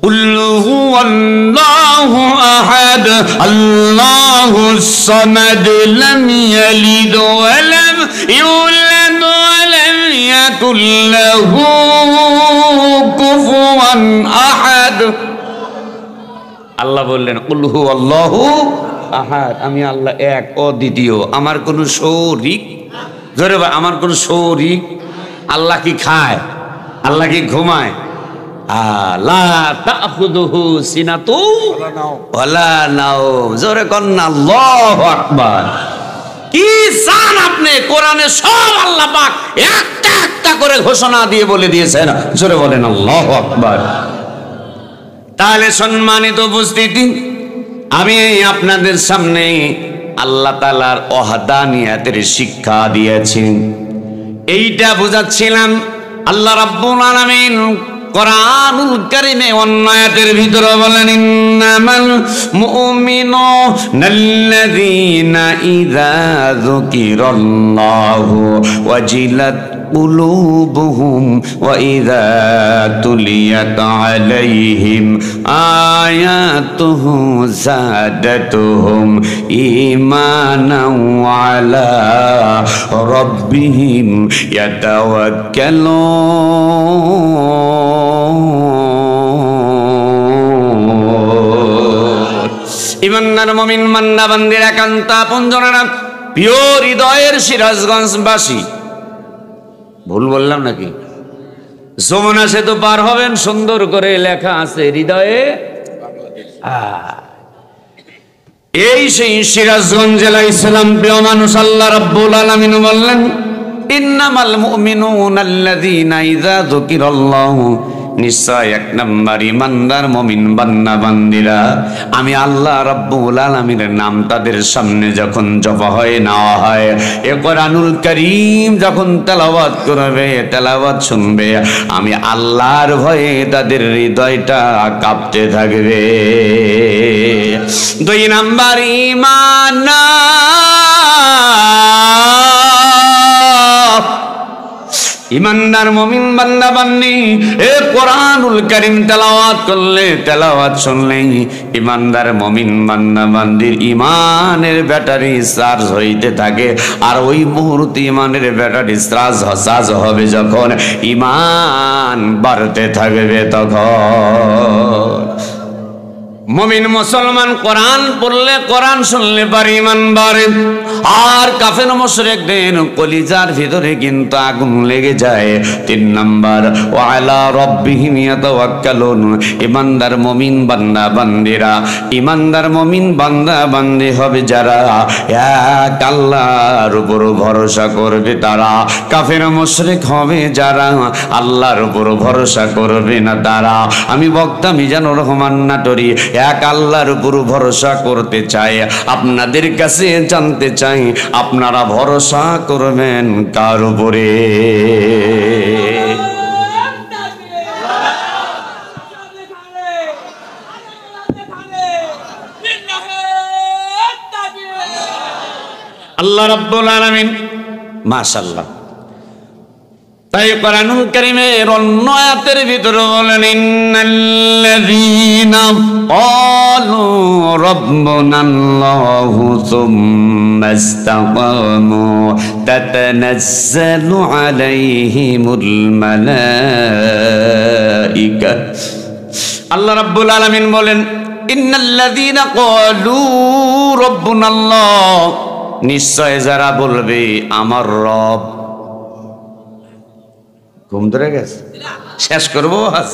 قل هو الله أحد الله الصمد لم يلد ولم يولد ولم يكن له كفوا أحد। আল্লাহ বললেন কুল হু আল্লাহু আহাদ, আমি আল্লাহ এক অদ্বিতীয়, আমার কোনো শরীক। জোরে ভাই, আমার কোনো শরীক। আল্লাহ কি খায়? আল্লাহ কি ঘুমায়? লা তাখুযুহু সিনাতু ওয়ালা নাওম। জোরে কন্না আল্লাহু আকবার। কি চান আপনি? কোরআনে সব আল্লাহ পাক একটা একটা করে ঘোষণা দিয়ে বলে দিয়েছেন। জোরে বলেন আল্লাহু আকবার। তাহলে সম্মানিত উপস্থিতি, আমি আপনাদের সামনে আল্লাহ তাআলার ওয়াহদানিয়াতের শিক্ষা দিয়েছি, এইটা বুঝাচ্ছিলাম। আল্লাহ রাব্বুল আলামিন কোরআনুল কারীমে অন্য আয়াতের ভিতরে বলেন, ইন্নামাল মুমিনুনাল্লাযীনা ইযা যুকিরাল্লাহু ওয়াজিলাত قلوبهم وإذا تليت عليهم آياته زادتهم إيمانا وعلى ربهم يتوكلون। ইমানদার মুমিন বান্দা বান্দির একান্ত আপনজনেরা, প্রিয় হৃদয়ের সিরাজগঞ্জবাসী, ভুল বললাম নাকি? যমুনা সেতু পার হবেন, সুন্দর করে লেখা আছে হৃদয়ে। এই সেই সিরাজগঞ্জ জেলা ইসলাম প্রিয় মানুষ, আল্লাহ রাব্বুল আলামিন বললেন, ইন্নামাল মুমিনুনাল্লাযীনা ইযা যুকিরাল্লাহু, নিশ্চয় এক নাম্বার ইমানদার মুমিন বান্দা বান্দিরা, আমি আল্লাহ রাব্বুল আলামিনের নাম তাদের সামনে যখন জপা হয়, নেওয়া হয়, এ কোরআনুল কারীম যখন তেলাওয়াত করবে, তেলাওয়াত শুনবে, আমি আল্লাহর ভয়ে তাদের হৃদয়টা কাঁপতে থাকবে। দুই নাম্বার ঈমান, ইমানদার মুমিন বান্দা বান্দি এ কোরআনুল কারীম তেলাওয়াত করলে, তেলাওয়াত শুনলে, ইমানদার মুমিন বান্দা বান্দির ইমানের ব্যাটারি চার্জ হইতে থাকে। আর ওই মুহূর্তে ইমানের ব্যাটারি চার্জ হবে যখন, ইমান বাড়তে থাকবে তখন। মুমিন মুসলমান কোরআন পড়লে, কোরআন শুনলে পারে ইমান বাড়ে। আর কাফের মুশরিকদের কলিজার ভিতরে কিন্তু আগুন লেগে যায়। তিন নাম্বার, ওয়া আলা রাব্বিহিম ইয়াতাওয়াক্কালুন, ইমানদার মুমিন বান্দা বান্দিরা, ইমানদার মুমিন বান্দা বান্দি হবে যারা এক আল্লাহর উপর ভরসা করবে তারা। কাফের মুশরিক হবে যারা আল্লাহর উপর ভরসা করবে না তারা। আমি বক্তা মিজানুর রহমান নাটোরী এক আল্লাহর উপর ভরসা করতে চাই। আপনাদের কাছে জানতে চাই, আপনারা ভরসা করবেন কার উপরে? আল্লাহ রাব্বুল আলামিন, মাশাআল্লাহ। তাই কোরআনুল কারীমের অন্য আয়াতের ভিতরে বলেন, ইন্নাল্লাযীনা ক্বালু রাব্বুনাল্লাহু সুম্মা ইসতাকামু তাতানাজ্জালু আলাইহিমুল মালায়েকা। আল্লাহ রাব্বুল আলামিন বলেন, ইন্নাল্লাযীনা ক্বালু রাব্বুনাল্লাহ, নিশ্চয় যারা বলবে আমার রব। ঘুম ধরে গেছে? শেষ করবো আজ?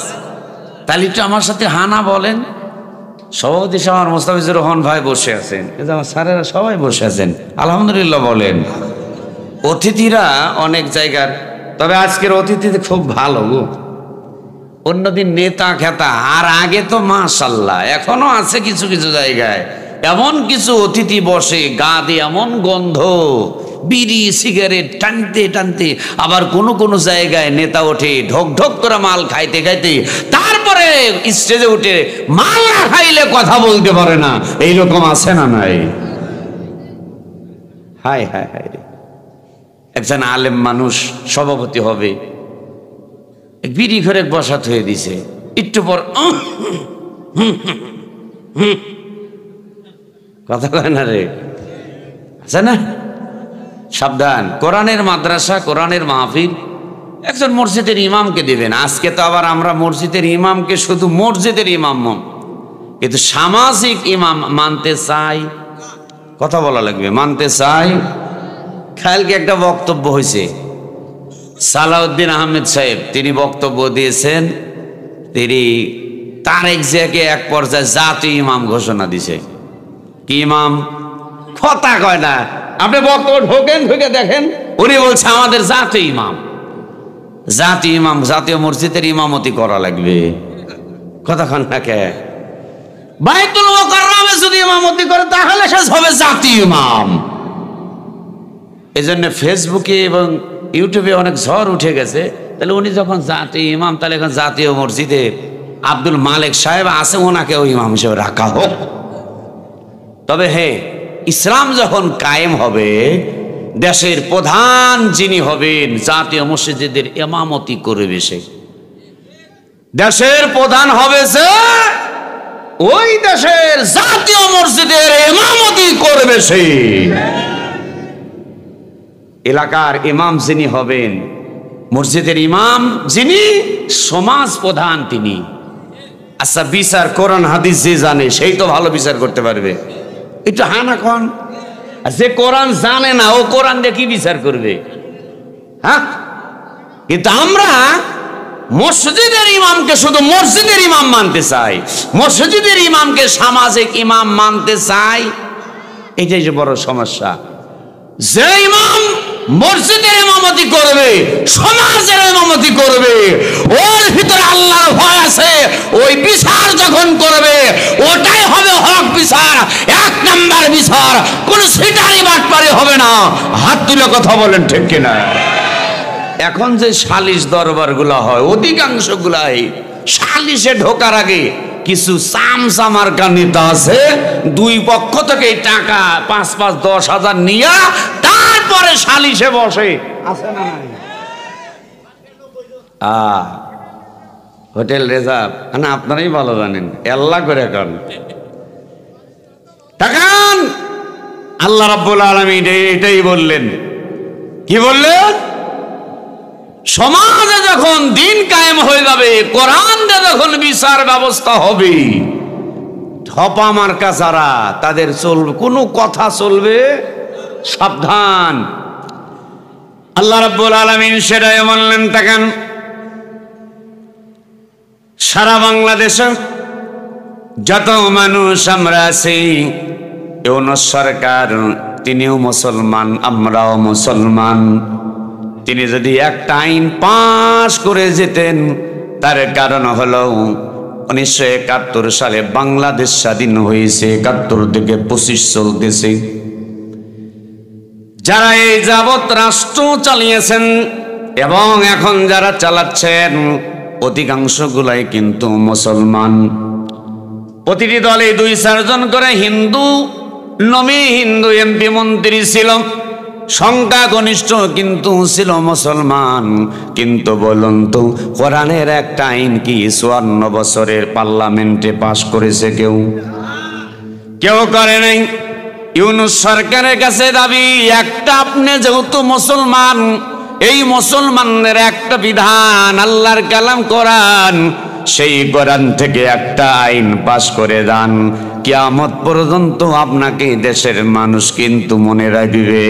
তাহলে একটু আমার সাথে হানা বলেন। সভাপতি সাহেব মোস্তাফিজুর রহমান ভাই বসে আছেন, কিন্তু আমার স্যারেরা সবাই বসে আছেন, আলহামদুলিল্লাহ বলেন। অতিথিরা অনেক জায়গার, তবে আজকের অতিথি খুব ভালো গো। অন্যদিন নেতা খেতা, আর আগে তো মাশাল্লাহ, এখনো আছে কিছু কিছু জায়গায় এমন কিছু অতিথি বসে, গা দিয়ে এমন গন্ধ, বিড়ি সিগারেট টানতে টানতে। আবার কোনো কোনো জায়গায় নেতা ওঠে ঢক ঢক করে মাল খাইতে খাইতে, তারপরে স্টেজে উঠে মাল না খাইলে কথা বলতে পারে না, এইরকম আছে না নাই? হায় হায় হায় রে, একজন আলেম মানুষ সভাপতি হবে, বিড়ি ঘরে বসাত হয়ে দিছে, একটু পর কথা কয় না রে, আছে না? সাবধান, কোরআনের মাদ্রাসা, কোরআনের মাহফিল একজন মসজিদের ইমামকে দিবেন। আজকে তো আবার আমরা মসজিদের ইমামকে শুধু মসজিদের ইমাম, কিন্তু সামাজিক ইমাম মানতে চাই, কথা বলা লাগবে, মানতে চাই। কালকে একটা বক্তব্য হয়েছে, সালাউদ্দিন আহমেদ সাহেব তিনি বক্তব্য দিয়েছেন, তিনি তারেক জিয়াকে এক পর্যায়ে জাতীয় ইমাম ঘোষণা দিছে। কি ইমাম? কথা কয় না, আপনি বক্তব্য ঢোকেন, ঢুকে দেখেন উনি বলছে আমাদের জাতীয় ইমাম, জাতীয় ইমাম, জাতীয় মসজিদের ইমামতি করা লাগবে। কথা কন না কে? বাইতুল মুকাররমে যদি ইমামতি করে তাহলে সে হবে জাতীয় ইমাম। এজন্য ফেসবুকে এবং ইউটিউবে অনেক ঝড় উঠে গেছে। তাহলে উনি যখন জাতীয় ইমাম, তাহলে এখন জাতীয় মসজিদে আব্দুল মালিক সাহেব আছে, ওনাকেও ইমাম হিসেবে রাখা হোক। তবে হে, ইসলাম যখন কায়েম হবে, দেশের প্রধান যিনি হবেন, জাতীয় মসজিদের ইমামতি করবে সে, দেশের প্রধান হবে সে, ওই দেশের জাতীয় মসজিদের ইমামতি করবে সে। এলাকার ইমাম যিনি হবেন, মসজিদের ইমাম যিনি, সমাজ প্রধান তিনি। আচ্ছা, বিচার কোরআন হাদিস যে জানে সেই তো ভালো বিচার করতে পারবে, একটু হানা কন। আর যে কোরআন জানে না, ও কোরআন দিয়ে কি বিচার করবে? হ্যাঁ, কিন্তু আমরা মসজিদের ইমামকে শুধু মসজিদের ইমাম মানতে চাই, মসজিদের ইমামকে সামাজিক ইমাম মানতে চাই। এটাই যে বড় সমস্যা। যে ইমাম মসজিদের ইমামতি করবে, সমাজের ইমামতি করবে, ওর ভিতরে আল্লাহর ভয় আছে, ওই বিচার যখন করবে ওটাই হবে হক বিচার, এক নাম্বার বিচার, কোন সিটারি বাটপারি হবে না। হাত তুলে কথা বলেন ঠিক কিনা? এখন যে সালিশ দরবার গুলা হয়, অধিকাংশ গুলাই সালিশে ঢোকার আগে কিছু চামচামার্কা নেতা আছে, দুই পক্ষ থেকে টাকা 5-10,000 নিয়ে তারপরে সালিশে বসে, আছে না নাই? হোটেল রিজার্ভ না, আপনারাই ভালো জানেন, আল্লাহ করে কান টাকান। আল্লাহ রাব্বুল আলামিন এটাই বললেন। কি বললেন? সমাজে যখন দিন কায়েম হয়ে যাবে, কোরআন দিয়ে যখন বিচার ব্যবস্থা হবে, ধপা মার্কা যারা, তাদের চলবে, কোনো কথা চলবে, সাবধান। আল্লাহ রাব্বুল আলামিন সেটাই বললেন। দেখেন, সারা বাংলাদেশে যত মানুষ আমরা আছি, ইউনূস সরকার তিনিও মুসলমান, আমরাও মুসলমান। তিনি যদি একটা আইন পাশ করে যেতেন, তার কারণ হলো 1971 সালে বাংলাদেশ স্বাধীন হয়েছে, 71 থেকে 25 চলতেছে। যারা এই যাবৎ রাষ্ট্র চালিয়েছেন এবং এখন যারা চালাচ্ছেন, অধিকাংশ গুলাই কিন্তু মুসলমান। প্রতিটি দলে 2-4 জন করে হিন্দু, নমি হিন্দু এমপি মন্ত্রী ছিল, সংখ্যাগরিষ্ঠ কিন্তু ছিল মুসলমান। কিন্তু বলুন তো, কোরআনের একটা আইন কি 54 বছরের পার্লামেন্টে পাশ করেছে? কেউ কেউ করে নাই। ইউনূস সরকারের কাছে দাবি একটা, আপনি যেহেতু মুসলমান, এই মুসলমানদের একটা বিধান, আল্লাহর কালাম কোরআন, সেই কোরআন থেকে একটা আইন পাশ করে দেন, কিয়ামত পর্যন্ত আপনাকে দেশের মানুষ কিন্তু মনে রাখবে।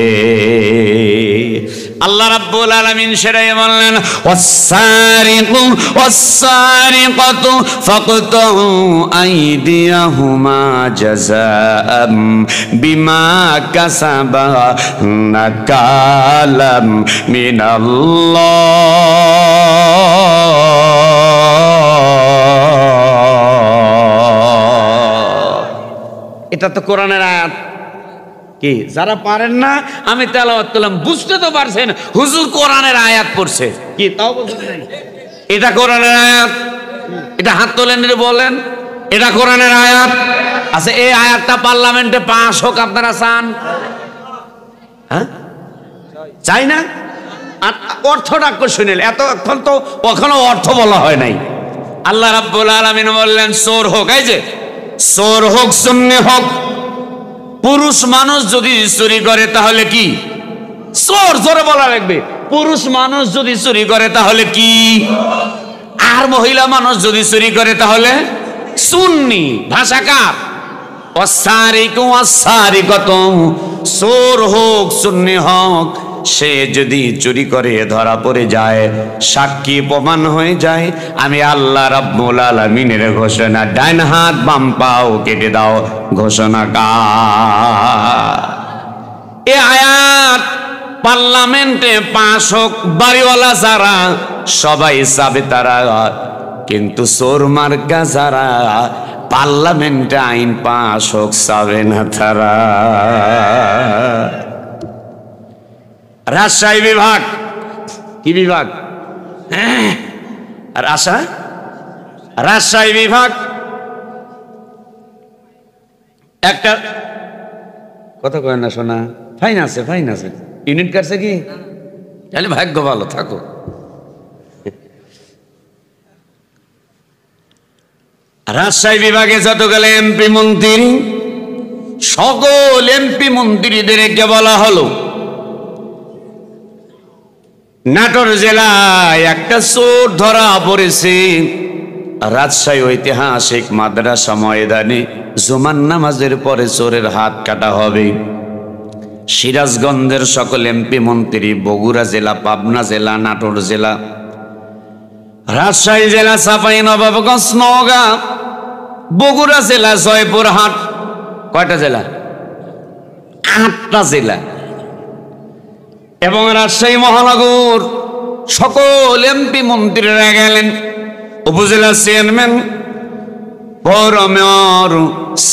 আল্লাহ রাব্বুল আলামিন সেটাই বললেন, ওয়াস-সারিকু ওয়াস-সারিকাতু ফাকতাউ আইদিয়াহুমা জাযাআম বিমা কাসাবা নাকালাম মিনাল্লাহ। এটা তো কোরআনের আয়াত। কি যারা পারেন না, আমি তেলাওয়াত করলাম, বুঝতে তো পারছেন হুজুর কোরআনের আয়াত পড়ছে, কি তাও বুঝতে নাই? এটা কোরআনের আয়াত, এটা হাত তোলেন বলেন এটা কোরআনের আয়াত। আচ্ছা, এই আয়াতটা পার্লামেন্টে পাস হোক আপনারা চান? হ্যাঁ, চাই না? আর অর্থটা শুনেন, এতক্ষণ তো কখনো অর্থ বলা হয় নাই। আল্লাহ রাব্বুল আলামিন বললেন চোর হোক, এই যে চোর হোক সুন্নি হোক, পুরুষ মানুষ যদি চুরি করে তাহলে কি চোর, জোরে বলা লাগবে। পুরুষ মানুষ যদি চুরি করে তাহলে কি, আর মহিলা মানুষ যদি চুরি করে তাহলে সুন্নি। ভাষাকার ওয়াস-সারিকু ওয়াস-সারিকাতু, চোর হোক সুন্নি হোক, সে যদি চুরি করে ধরা পড়ে যায়, সাক্ষী প্রমাণ হয়ে যায়, আমি আল্লাহ রাব্বুল আলামিনের ঘোষণা, ডান হাত বাম পাও কেটে দাও, ঘোষণা কার? এ আয়াত পার্লামেন্টে পাস হোক, বাড়িওয়ালা যারা সবাই চাবে তারা, কিন্তু চোর মার্কা যারা পার্লামেন্টে আইন পাস হোক চাবে না তারা। রাজশাহী বিভাগ, কি বিভাগ? রাজশাহী বিভাগ একটা কথা কয় না শোনা, ফাইন আছে, ফাইন আছে, ইউনিট কাটছে কি, তাহলে ভাগ্য ভালো, থাকো। রাজশাহী বিভাগে যতগুলো এমপি মন্ত্রী, সকল এমপি মন্ত্রীদেরকে বলা হলো, নাটোর জেলায় একটা চোর ধরা পড়েছে। রাজশাহী ঐতিহাসিক মাদ্রাসা ময়দানে জুমার নামাজের পরে চোরের হাত কাটা হবে। সিরাজগঞ্জের সকল এমপি মন্ত্রী, বগুড়া জেলা, পাবনা জেলা, নাটোর জেলা, রাজশাহী জেলা, চাঁপাইনবাবগঞ্জ, নওগাঁ, বগুড়া জেলা, জয়পুরহাট, কয়টা জেলা? 8টা জেলা, এবং রাজশাহী মহানগর সকল এমপি মন্ত্রীরা গেলেন। উপজেলা চেয়ারম্যান, পৌর মেয়র,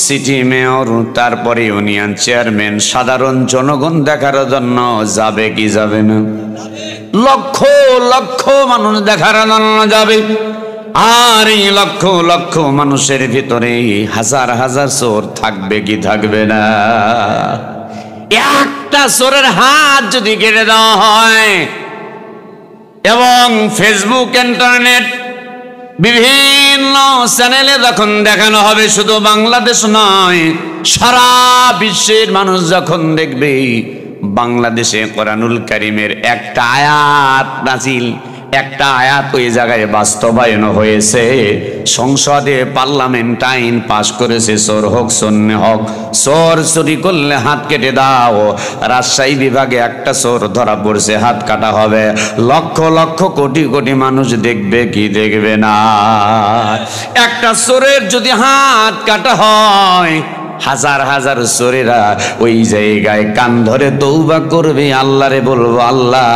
সিটি মেয়র, তারপরে ইউনিয়ন চেয়ারম্যান, সাধারণ জনগণ দেখার জন্য যাবে কি যাবে না? লক্ষ লক্ষ মানুষ দেখার জন্য যাবে। আর এই লক্ষ লক্ষ মানুষের ভিতরে হাজার হাজার চোর থাকবে কি থাকবে না? একটা চোরের হাত যদি কেটে দেওয়া হয়, এবং ফেসবুক, ইন্টারনেট, বিভিন্ন চ্যানেলে যখন দেখানো হবে, শুধু বাংলাদেশ নয় সারা বিশ্বের মানুষ যখন দেখবে বাংলাদেশে কোরআনুল কারীমের একটা আয়াত নাজিল, একটা আয়াত ওই জায়গায় বাস্তবায়ন হয়েছে, সংসদে পার্লামেন্ট আইন পাশ করেছে, চোর হোক সুন্নি হোক, চোর চুরি করলে হাত কেটে দাও। রাজশাহী বিভাগে একটা চোর ধরা পড়ছে, হাত কাটা হবে। লক্ষ লক্ষ কোটি কোটি মানুষ দেখবে কি দেখবে না? একটা চোরের যদি হাত কাটা হয়, হাজার হাজার চোরেরা ওই জায়গায় কান ধরে তওবা করবে, আল্লাহরে বলবো, আল্লাহ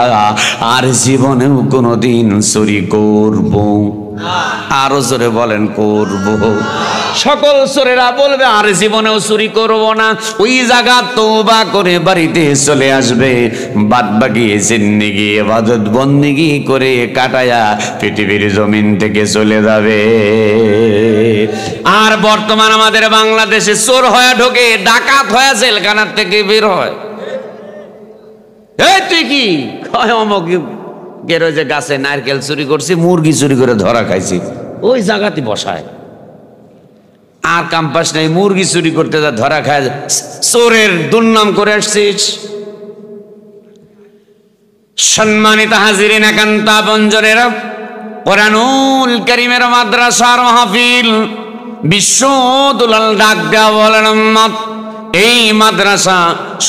আর জীবনেও কোনোদিন চুরি করব। আরো জোরে বলেন, করব। সকল চোরেরা বলবে আর জীবনেও চুরি করব না। ওই জায়গা তওবা করে বাড়িতে চলে আসবে, বাদ বাকি জিন্দেগি ইবাদত বন্দেগি করে কাটায়া পৃথিবীর জমিন থেকে চলে যাবে। আর বর্তমান আমাদের বাংলাদেশে চোর হয়ে ঢোকে, ডাকাত হয়ে জেলখানার থেকে বের হয়। এই তুই কি অমুক যে গাছে নারকেল চুরি করছি, মুরগি চুরি করে ধরা খাইছি, ওই জায়গাতে বসায়। আর ক্যাম্পাস নেই, মুরগি চুরি করতে যা ধরা খায়, চোরের দুর্নাম করে আসছিস। সম্মানিত হাজিরিন, একান্ত আপনজনেরা, কোরআনুল কারীমের মাদ্রাসার মাহফিল বিশ্ব দুলাল ডাক দেয়া বলেন এই মাদ্রাসা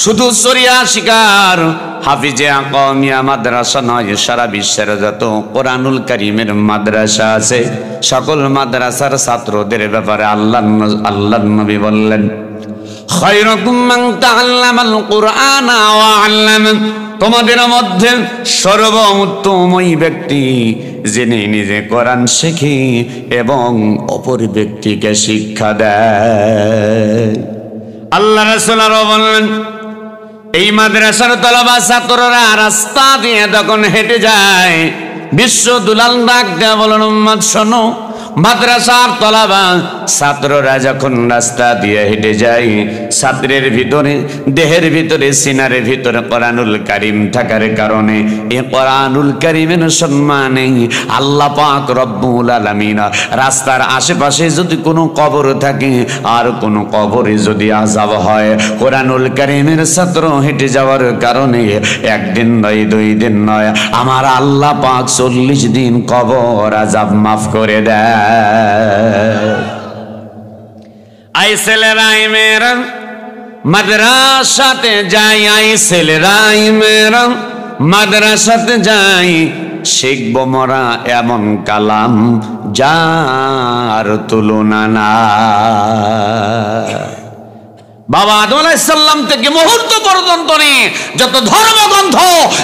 শুধু শরিয়া শিকার হাফিজে কওমিয়া মাদ্রাসা নয়, সারা বিশ্বের যত কোরআনুল কারীমের মাদ্রাসা আছে সকল মাদ্রাসার ছাত্রদের ব্যাপারে আল্লাহর নবী বললেন, খায়রুকুম মান তাআল্লামাল কুরআনা ওয়া আল্লামা, তোমাদের মধ্যে সর্বোত্তম ওই ব্যক্তি যিনি নিজে কোরআন শেখে এবং অপর ব্যক্তিকে শিক্ষা দেয়। আল্লাহ রাসূল আরো বললেন, এই মাদ্রাসার তলবা ছাত্ররা রাস্তা দিয়ে যখন হেঁটে যায় বিশ্ব দুলাল ডাক দেয়া বলেন, উম্মত শোনো, মাদ্রাসার তলাবা ছাত্ররা যখন রাস্তা দিয়ে হেঁটে যায় ছাত্রের ভিতরে দেহের ভিতরে সিনারের ভিতরে কোরআনুল কারীম থাকার কারণে এই কোরআনুল কারীমের সম্মানে আল্লাহ পাক রব্বুল আলামিন রাস্তার আশেপাশে যদি কোনো কবর থাকে আর কোনো কবরে যদি আযাব হয়, কোরআনুল কারীমের ছাত্র হেঁটে যাওয়ার কারণে একদিন নয় 2 দিন নয় আমার আল্লাহ পাক 40 দিন কবর আযাব মাফ করে দেয়। আই ছেলেরাই মেয়েরা মাদ্রাসাতে যাই, আই ছেলেরাই মেয়েরা মাদ্রাসাতে যাই, শিখব মোরা এমন কালাম যার তুলনা না। বাবা আদম আলাইহিস সালাম থেকে মুহূর্ত পর্যন্ত নিয়ে যত ধর্মগ্রন্থ,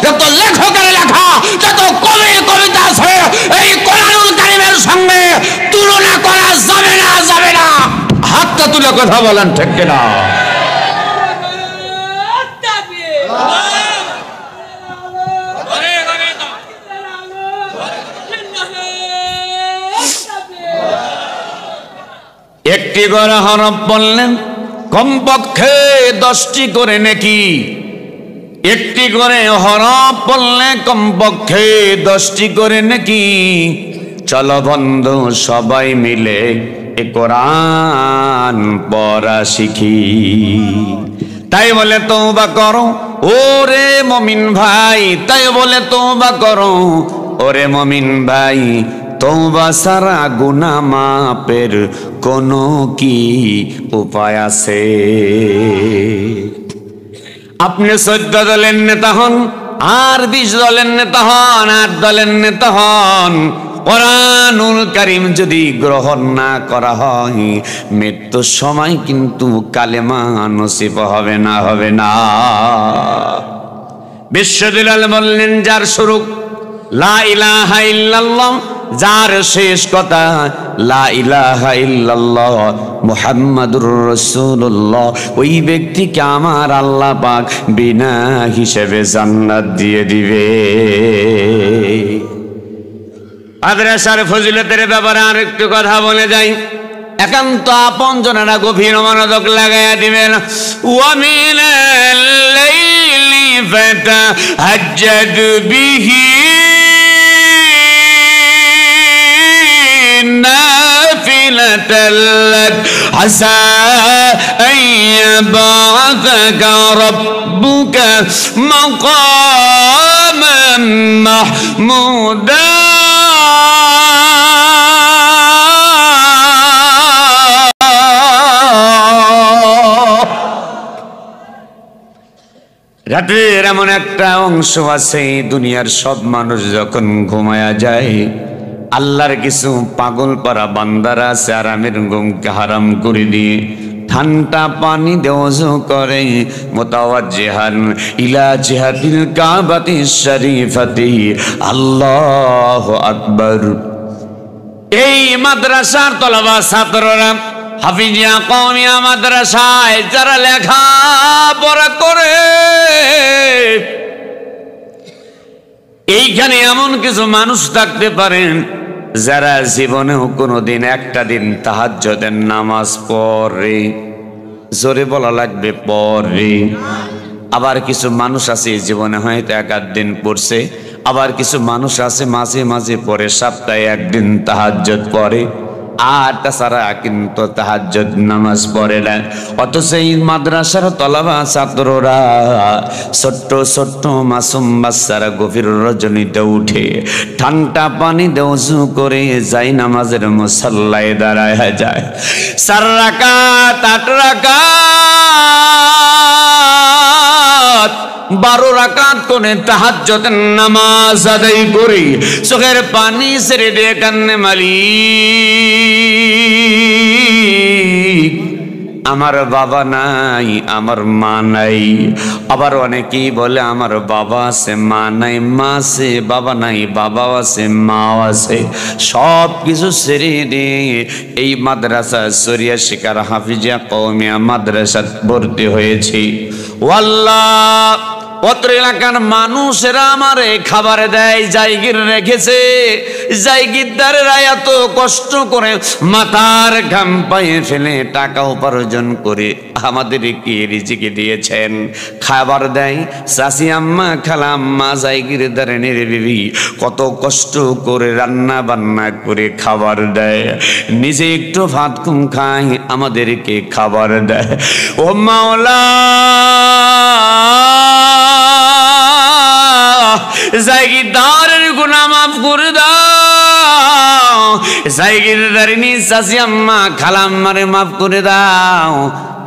যত লেখকের লেখা, যত কবির কবিতা আছে এই কোরআনুল কারীমের সঙ্গে তুলনা করা যাবে না, যাবে না। হাতটা তুলে কথা বলেন ঠিক কিনা? একটি করে হরফ বললেন কমপক্ষে 10টি করে নাকি, একটি করে হরফ পড়লে কমপক্ষে 10টি করে নাকি। চলো বন্ধু সবাই মিলে এ কোরআন পড়া শিখি। তাই বলে তওবা করো ওরে মুমিন ভাই, তাই বলে তওবা করো ওরে মুমিন ভাই, তওবা ছাড়া গুনাহ মাপের কোনো কি উপায় আছে? আপনি 14 দলের নেতা হন আর 20 দলের নেতা হন, 8 দলের নেতা হন, কোরআনুল কারীম যদি গ্রহণ না করা হয় মৃত্যুর সময় কিন্তু কালেমা নসিব হবে না, হবে না। বিশ্বদুলাল বললেন, যার শুরু লা ইলাহা ইল্লাল্লাহ, যার শেষ কথা লা ইলাহা ইল্লাল্লাহ মুহাম্মাদুর রাসূলুল্লাহ, ওই ব্যক্তিকে আমার আল্লাহ পাক বিনা হিসেবে জান্নাত দিয়ে দিবে। মাদ্রাসার ফজিলতের ব্যাপারে আর একটু কথা বলে যাই, একান্ত আপন জনেরা গভীর মনোযোগ লাগাইয়া দিবেন। ওয়া মিনাল লাইলি ফাতাহাজ্জাদ বিহি নাফিলাতাল লাক আসা আন ইয়াবআসাকা রাব্বুকা মাকামান মাহমুদা। রাতের এমন একটা অংশ আছে দুনিয়ার সব মানুষ যখন ঘুমায়া যায় আল্লাহর কিছু পাগল পারা বান্দারা আছে আরামের ঘুমকে হারাম করে দিয়ে ঠান্ডা পানি দেওয়া করে মুতাওয়াজ্জিহান ইলা জিহাতিল কাবাতি শরীফাতি, আল্লাহু আকবার। এই মাদ্রাসার তলবা ছাত্ররা হাফিজিয়া কওমিয়া মাদ্রাসায় যারা লেখা পড়া করে এইখানে এমন কিছু মানুষ থাকতে পারেন যারা জীবনেও কোনোদিন একটা দিন তাহাজ্জুদের নামাজ পড়ে, জোরে বলা লাগবে পড়ে। আবার কিছু মানুষ আছে জীবনে হয়তো 1-8 দিন পড়ছে, আবার কিছু মানুষ আছে মাঝে মাঝে পড়ে, সপ্তাহে 1 দিন তাহাজ্জুদ পড়ে। আর তাছাড়া কিন্তু তাহাজ্জুদ নামাজ পড়ে না। অথচ এই মাদ্রাসার তলাবা ছাত্ররা ছোট্ট ছোট্ট মাসুম বাচ্চারা গভীর রজনীতে উঠে ঠান্ডা পানিতে ওযু করে যাই নামাজের মুসাল্লায় দাঁড়ায় যায়। 4 রাকাত 8 রাকাত 12 রাকাত করে তাহাজ্জুদের নামাজ আদায় করে চোখের পানি ছেড়ে দিয়ে কান্নে মালিক আমার বাবা নাই, আমার মা নাই। আবার অনেকেই বলে আমার বাবা আছে মা নাই, মা আছে বাবা নাই, বাবাও আছে মাও আছে। সব কিছু ছেড়ে দিয়ে এই মাদ্রাসা শরিয়া শিকার হাফিজিয়া কওমিয়া মাদ্রাসা ভর্তি হয়েছি। ওয়াল্লাহ অত্র এলাকার মানুষেরা আমারে খাবার দেয়, জায়গির রেখেছে। জায়গিরদারেরা এত কষ্ট করে মাথার ঘাম পায়ে ফেলে টাকা উপার্জন করে আমাদেরকে রিজিক দিয়েছেন, খাবার দেয়। চাচি আম্মা খালা আম্মা জায়গিরদারের বিবি কত কষ্ট করে রান্না বান্না করে খাবার দেয়, নিজে একটু ভাত কম খায় আমাদেরকে খাবার দেয়। ও মাওলা জায়গিরদারের গুনাহ মাফ করে দাও, জায়গিরদারিনী চাচি আম্মা খালা আম্মারে মাফ করে দাও।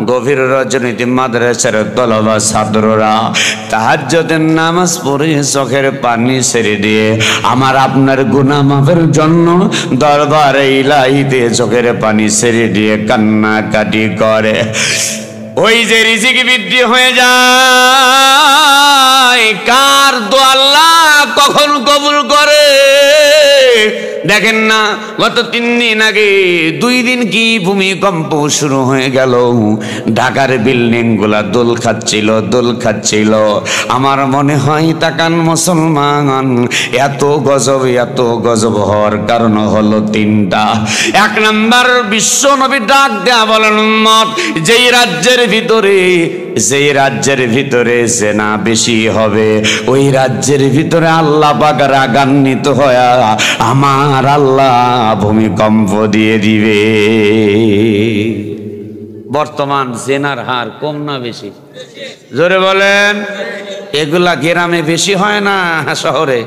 গভীর রজনীতে মাদ্রাসার তলবা ছাত্ররা তাহাজ্জুদের নামাজ পড়ে চোখের পানি ছেড়ে দিয়ে আমার আপনার গুনাহ মাফের জন্য দরবারে ইলাহিতে চোখের পানি ছেড়ে দিয়ে কান্নাকাটি করে। ওই যে রিজিক বৃদ্ধি হয়ে যায়, কার দোয়া আল্লাহ কখন কবুল করে দেখেন না। গত 3 দিন আগে 2 দিন কি ভূমিকম্প শুরু হয়ে গেল, ঢাকার বিল্ডিং গুলা দোল খাচ্ছিল। আমার মনে হয় তাকান মুসলমান, এত গজব হওয়ার কারণ হলো 3টা। 1 নাম্বার, বিশ্ব নবী ডাক দেয়া বলেন উম্মত, যেই রাজ্যের ভিতরে জেনা বেশি হবে ওই রাজ্যের ভিতরে আল্লাহ পাক রাগান্বিত হয়ে আমার আল্লাহ ভূমিকম্প দিয়ে দিবে। বর্তমান জেনার হার কম না বেশি? জোরে বলেন। এগুলা গ্রামে বেশি হয় না শহরে?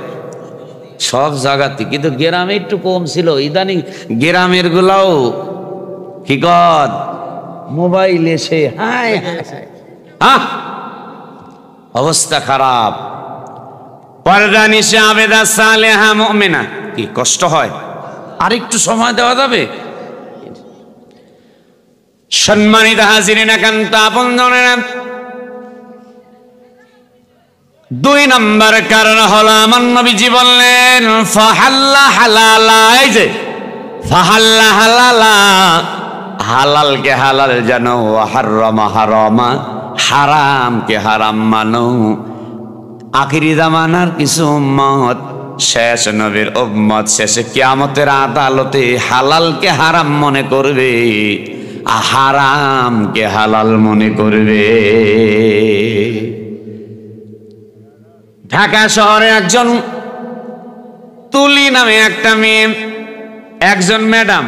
সব জায়গাতে, কিন্তু গ্রামে একটু কম ছিল। ইদানিং গ্রামের গুলাও কি কর মোবাইল এসে হায় অবস্থা খারাপ। পর্দা নিশা আবেদা সালেহা মুমিনা, কি কষ্ট হয়। আর একটু সময় দেওয়া যাবে? সম্মানিত হাজিরিন একান্ত আপনজনেরা, 2 নম্বর কারণ হলো আমার নবীজি বললেন ফাহাল্লা হালালা। এই যে ফাহাল্লা হালালা, হালালকে হালাল জানো, হারামা হারামা, হারামকে হারাম মানো। আখিরি জামানার কিছু উম্মত, শেষ নবীর উম্মত শেষে কিয়ামতের আদালতে হালালকে হারাম মনে করবে, হারামকে হালাল মনে করবে। ঢাকা শহরে একজন তুলি নামে একটা মেয়ে, একজন ম্যাডাম,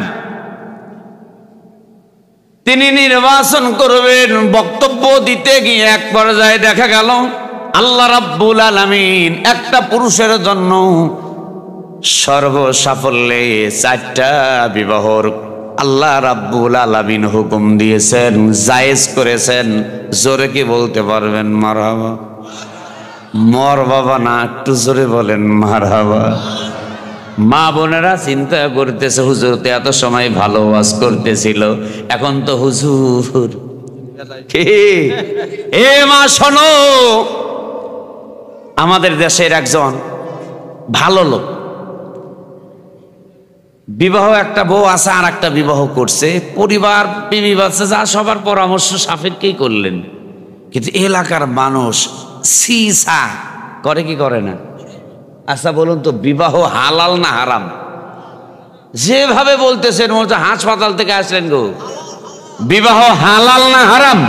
তিনি নির্বাচন করবেন। বক্তব্য দিতে গিয়ে এক পর্যায়ে দেখা গেল আল্লাহ রাব্বুল আলামিন একটা পুরুষের জন্য সর্বসাফল্যে 4টা বিবাহর আল্লাহ রাব্বুল আলামিন হুকুম দিয়েছেন, জায়েজ করেছেন। জোরে কি বলতে পারবেন মারহাবা? মরবাবা না, একটু জোরে বলেন মারহাবা। মা বোনেরা চিন্তা করতেছে হুজুর তো এত সময় ভালো ওয়াজ করতেছিল, এখন তো হুজুর এ মা শোনো, আমাদের দেশের একজন ভালো লোক বিবাহ, একটা বউ আছে আর একটা বিবাহ করছে, পরিবার বিবি বাচ্চা যা সবার পরামর্শ সাপেক্ষেই করলেন। কিন্তু এলাকার মানুষ সিসা করে কি করে না? আচ্ছা বলুন তো, বিবাহ হালাল না হারাম? যেভাবে বলতেছেন মনে হচ্ছে হাসপাতাল থেকে আসলেন গো। বিবাহ হালাল না হারাম?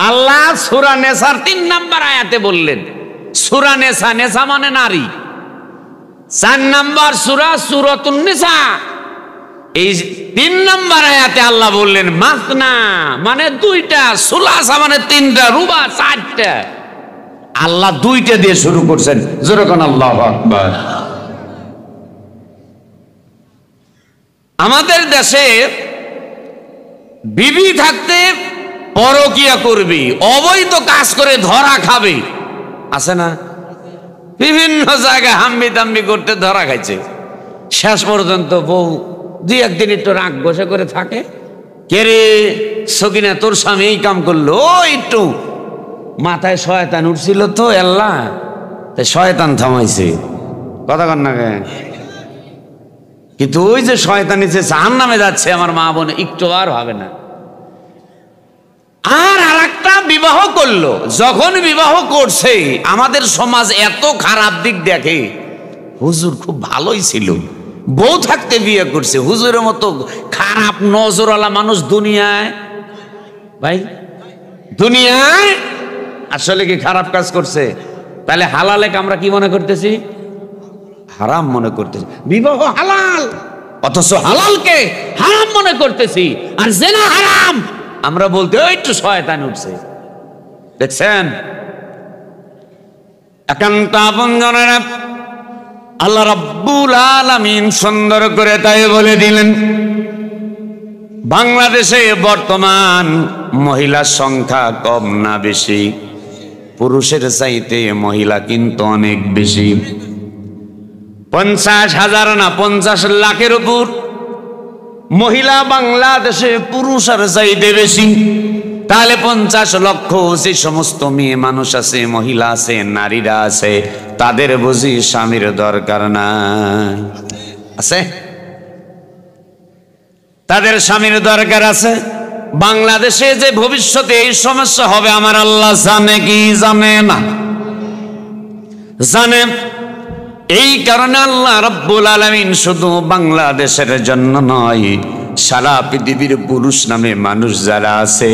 আল্লাহ সূরা নেসার 3 নম্বর আয়াতে বললেন, সূরা নেসা, নেসা মানে নারী। 4 নম্বর সূরা সূরাতুন নিসা, এই 3 নম্বর আয়াতে আল্লাহ বললেন মাসনা মানে 2টা, সুলাসা মানে 3টা, রুবা 4টা। আল্লাহ 2টা দিয়ে শুরু করছেন, জোরে কোন আল্লাহু আকবার। আমাদের দেশে বিবি থাকতে পরকিয়া করবি, অবৈধ কাজ করে ধরা খাবে, আছে না? বিভিন্ন জায়গায় হাম্বি তাম্বি করতে ধরা খাইছে। শেষ পর্যন্ত বউ 2-1 দিন একটু রাগ বসে করে থাকে, কে রে সকিনা তোর স্বামী এই কাম করলো, ও একটু মাথায় শয়তান উঠছিল তো আল্লাহ, তাই শয়তান থামাইছে, কথা কন না কে? কিন্তু ওই যে শয়তানি যে জাহান্নামে যাচ্ছে আমার মা বোন একটু আর হবে না। আর আরেকটা বিবাহ করলো, যখন বিবাহ করছে আমাদের সমাজ এত খারাপ দিক দেখে, হুজুর খুব ভালোই ছিল, বউ থাকতে বিয়ে করছে, হুজুরের মতো খারাপ নজরওয়ালা মানুষ দুনিয়ায়, ভাই দুনিয়ায় আসলে কি খারাপ কাজ করছে? তাহলে হালালেকে আমরা কি মনে করতেছি? হারাম মনে করতেছি। বিবাহ হালাল, অথচ হালালকে হারাম মনে করতেছি। আর জেনা হারাম আমরা বলতে ওই একটু শয়তান উঠছে। দেখছেন একান্ত আপনজনেরা আল্লাহ রাব্বুল আলামিন সুন্দর করে তাই বলে দিলেন, বাংলাদেশে বর্তমান মহিলার সংখ্যা কম না বেশি? পুরুষের চাইতে মহিলা কিন্তু অনেক বেশি। 50,000 না 50 লাখের উপর মহিলা বাংলাদেশে পুরুষের চাইতে বেশি। তাহলে 50 লক্ষ যে সমস্ত মেয়ে মানুষ আছে, মহিলা আছে, নারীরা আছে, তাদের বুঝি স্বামীর দরকার না? আছে? তাদের স্বামীর দরকার আছে। বাংলাদেশে যে ভবিষ্যতে এই সমস্যা হবে আমার আল্লাহ জানে কি জানে না? জানে। এই কারণে আল্লাহ রাব্বুল আলামিন শুধু বাংলাদেশের জন্য নয়, সারা পৃথিবীর পুরুষ নামে মানুষ যারা আছে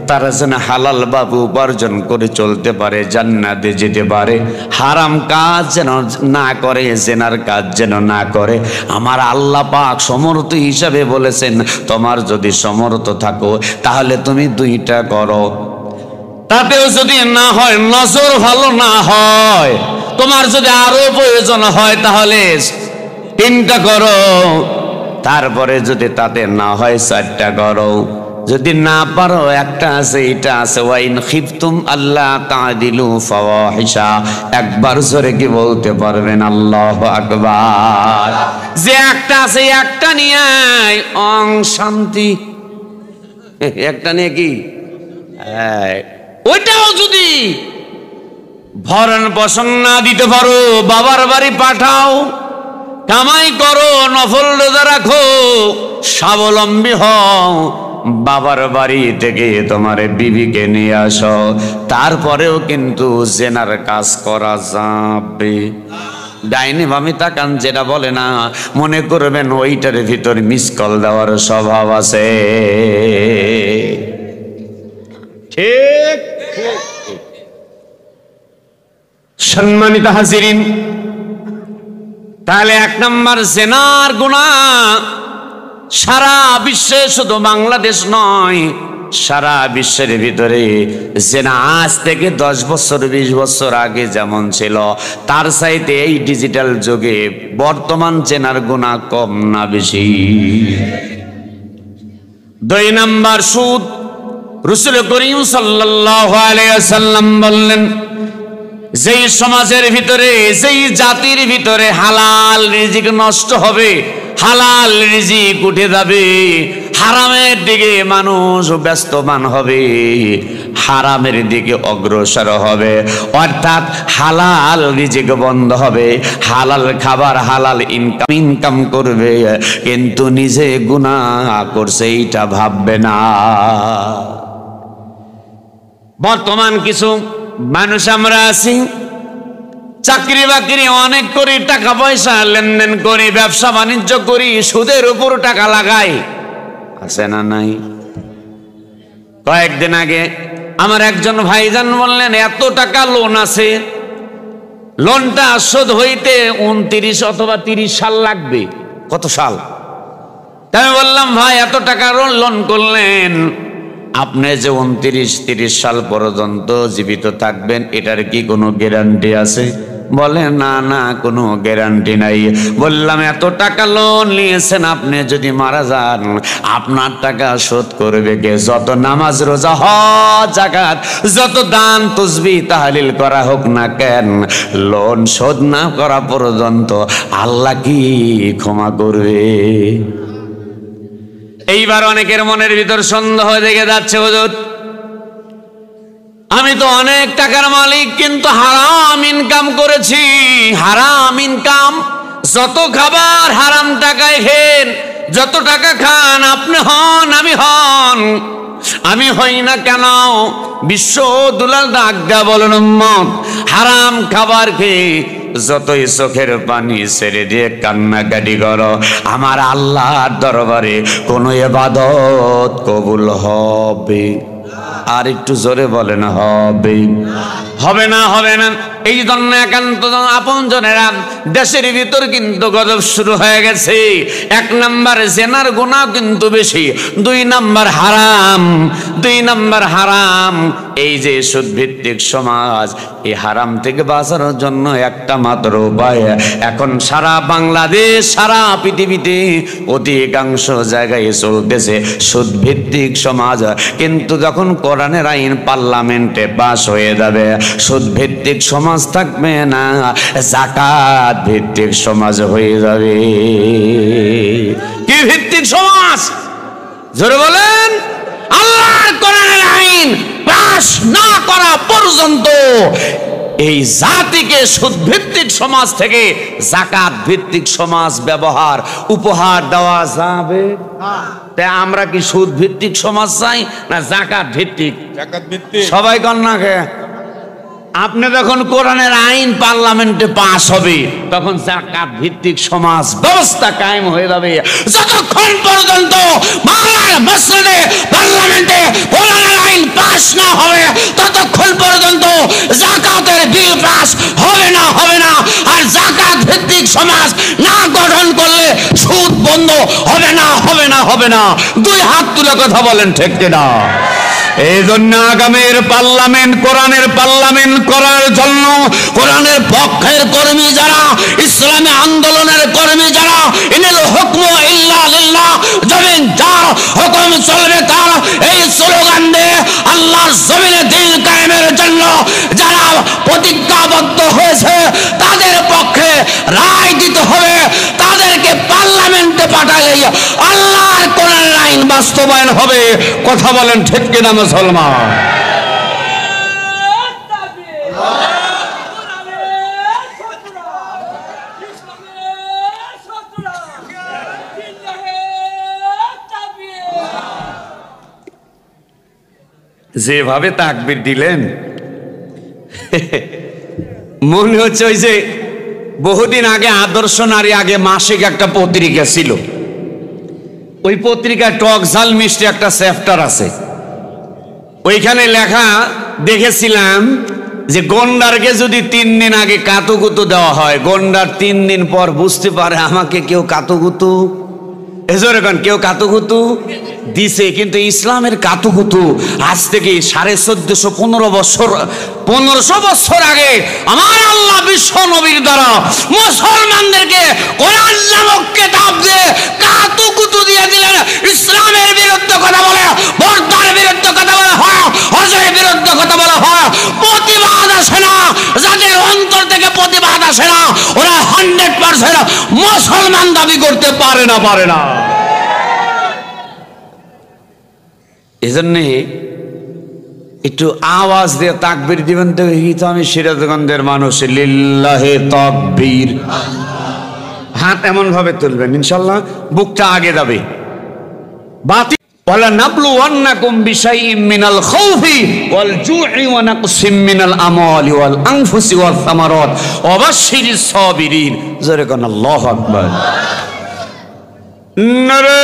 তারা যেন হালাল ভাবে উপার্জন করে চলতে পারে, জান্নাতে যেতে পারে, হারাম কাজ যেন না করে, জেনার কাজ যেন না করে। আমার আল্লাহ পাক সমর্থ হিসাবে বলেছেন, তোমার যদি সমর্থ থাকো তাহলে তুমি 2টা করো। তাতেও যদি না হয়, নজর ভালো না হয়, তোমার যদি আরো প্রয়োজন হয় তাহলে 3টা করো। তারপরে যদি তাতে না হয় 4টা করো। যদি না পারো একটা আছে, এটা আছে, ওয়াইন খিফতুম আল্লাহ তাদিলু ফাওয়াহিশা। একবার জোরে কি বলতে পারবেন আল্লাহু আকবার? যে একটা আছে একটা নিয়ে অং শান্তি, একটা নিয়ে কি ওইটাও যদি ভরণ পোষণ না দিতে পারো, বাবার বাড়ি পাঠাও, কামাই করো, নফল রোজা রাখো, স্বাবলম্বী হও, বাবার বাড়ি থেকে তোমার বিবিকে নিয়ে আসো, তারপরেও কিন্তু জেনার কাজ করা যাবে। ডাইনি বামে তাকান যেটা বলে না, মনে করবেন ওইটার ভিতর মিস কল দেওয়ার স্বভাব আছে। ঠিক সম্মানিত হাজিরিন, তাহলে 1 নম্বর জেনার গুনাহ সারা বিশ্বে, শুধু বাংলাদেশ নয়, সারা বিশ্বের ভিতরে জেনা আজ থেকে 10 বছর 20 বছর আগে যেমন ছিল, তার চাইতে এই ডিজিটাল যুগে বর্তমান জেনার গুনাহ কম না বেশি? 2 নম্বর সুদ। রাসূল করিম সাল্লাল্লাহু আলাইহি ওয়াসাল্লাম বললেন, যেই সমাজের ভিতরে, যেই জাতির ভিতরে হালাল রিজিক নষ্ট হবে, হালাল রিজিক উঠে যাবে, হারামের দিকে মানুষ ব্যস্তমান হবে, হারামের দিকে অগ্রসর হবে, অর্থাৎ হালাল রিজিক বন্ধ হবে, হালাল খাবার, হালাল ইনকাম করবে, কিন্তু নিজে গুনাহ করছে এইটা ভাববে না। বর্তমান কিছু মানুষ আমরা আছি, চাকরি বাকরি অনেক করি, টাকা পয়সা লেনদেন করি, ব্যবসা বাণিজ্য করি, সুদের উপর টাকা লাগাই, আছে না নাই? কয়েকদিন আগে আমার একজন ভাইজান বললেন, এত টাকা লোন আছে, লোনটা শোধ হইতে 29 অথবা 30 সাল লাগবে। কত সাল? আমি বললাম ভাই এত টাকা লোন করলেন, আপনি যে 29-30 সাল পর্যন্ত জীবিত থাকবেন এটার কি কোনো গ্যারান্টি আছে? বলে না না, কোনো গ্যারান্টি নাই। বললাম এত টাকা লোন নিয়েছেন, আপনি যদি মারা যান আপনার টাকা শোধ করবে কে? যত নামাজ রোজা হজ যাকাত যত দান তসবিহ তাহলিল করা হোক না কেন, লোন শোধ না করা পর্যন্ত আল্লাহ কি ক্ষমা করবে? এইবার অনেকের মনের ভিতর সন্দেহ জেগে যাচ্ছে, হুজুর আমি তো অনেক টাকার মালিক কিন্তু হারাম ইনকাম করেছি। হারাম ইনকাম, যত খাবার হারাম টাকায় খেন, যত টাকা খান আপনি হন আমি হন, আমি হই না কেন? বিশ্ব দুলাল ডাক দেয়া বলেন উম্মত, হারাম খাবার খেয়ে যতই চোখের পানি ছেড়ে দিয়ে কান্নাকাটি করো, আমার আল্লাহর দরবারে কোন ইবাদত কবুল হবে? আর একটু জোরে বলেন হবে? হবে না, হবে না। এই জন্য একান্ত আপন জনেরা দেশের ভিতর কিন্তু গজব শুরু হয়ে গেছে। 1 নাম্বার জেনার গুনাহ কিন্তু বেশি, 2 নাম্বার হারাম, 2 নাম্বার হারাম। এই যে সুদ ভিত্তিক সমাজ, এই হারাম থেকে বাঁচানোর জন্য একটা মাত্র উপায়, এখন সারা বাংলাদেশ সারা পৃথিবীতে অধিকাংশ জায়গায় চলতেছে সুদ ভিত্তিক সমাজ। কিন্তু যখন কোরআনের আইন পার্লামেন্টে পাস হয়ে যাবে, সুদ ভিত্তিক সমাজ থাকবে না, যাকাত ভিত্তিক সমাজ হয়ে যাবে। কি ভিত্তিক সমাজ? জোরে বলেন। আল্লাহর কোরআনের আইন পাস না করা পর্যন্ত এই জাতিকে সুদ ভিত্তিক সমাজ থেকে যাকাত ভিত্তিক সমাজ ব্যবহার উপহার দেওয়া যাবে না। তাই আমরা কি সুদ ভিত্তিক সমাজ চাই না যাকাত ভিত্তিক? যাকাত ভিত্তিক। সবাই কন্যাকে আপনি যখন কোরআনের আইন পার্লামেন্টে পাস হবে তখন যাকাত ভিত্তিক সমাজ ব্যবস্থা কায়েম হয়ে যাবে। যতক্ষণ পর্যন্ত বাংলার মসজিদে পার্লামেন্টে কোরআনের আইন পাস না হবে ততক্ষণ পর্যন্ত যাকাতের বিল পাস হবে না, হবে না। আর যাকাত ভিত্তিক সমাজ না গঠন করলে সুদ বন্ধ হবে না, হবে না, হবে না। 2 হাত তুলে কথা বলেন ঠিক কিনা? এই জন্য আগামীর পার্লামেন্ট কোরআনের পার্লামেন্ট করার জন্য কোরআনের পক্ষের কর্মী যারা, ইসলামী আন্দোলনের কর্মী যারা, ইনিল হুকমু ইল্লা লিল্লাহ, জমিন যার হুকুম চলবে তার, এই স্লোগান দিয়ে আল্লাহর জমিনে দ্বীন কায়েমের জন্য যারা প্রতিজ্ঞাবদ্ধ হয়েছে তাদের পক্ষে রায় দিতে হবে। তাদেরকে পার্লামেন্টে পাঠালে আল্লাহর কোরআনের আইন বাস্তবায়ন হবে। কথা বলেন ঠিক কিনা মুসলমান? যেভাবে তাকবীর দিলেন মনে হচ্ছে ওই যে বহুদিন আগে আদর্শ নারী আগে মাসিক একটা পত্রিকা ছিল, ওই পত্রিকায় টক ঝাল মিষ্টি একটা চ্যাপ্টার আছে, ওইখানে লেখা দেখেছিলাম যে গন্ডারকে যদি 3 দিন আগে কাতুকুতু দেওয়া হয়, গন্ডার 3 দিন পর বুঝতে পারে আমাকে কেউ কাতুকুতু, এজোরেখন কেউ কাতুকুতু দিছে। কিন্তু ইসলামের কাতুকুতু আজ থেকে 1450-1500 বছর আগে আমার আল্লাহ বিশ্ব নবীর দ্বারা মুসলমানদেরকে কোরআন নামক কিতাব দিয়ে কাতুকুতু দিয়ে দিলেন। ইসলামের বিরুদ্ধে কথা বলে, পর্দার বিরুদ্ধে কথা বলা হয়, হজের বিরুদ্ধে কথা বলা হয়, প্রতিবাদ আসে না, যাদের অন্তর থেকে প্রতিবাদ আসে না ওরা 100% মুসলমান দাবি করতে পারে না, পারে না। এজন্য একটু আওয়াজ দিয়ে তাকবীর দিবেন তো। আমি সিরাজগঞ্জের মানুষ, লিল্লাহে তাকবীর। হাত এমন ভাবে তুলবেন ইনশাআল্লাহ বুকটা আগে যাবে। বাতি ওয়ালা নাবলুওয়ান্নাকুম বিশাইইম মিনাল খাউফি ওয়াল জুই ওয়া নাকসিম মিনাল আমওয়ালি ওয়াল আনফুসি ওয়াস সামারাত ওয়া বাশশিরিস সাবিরিন। জোরে কোন আল্লাহু আকবার। নারে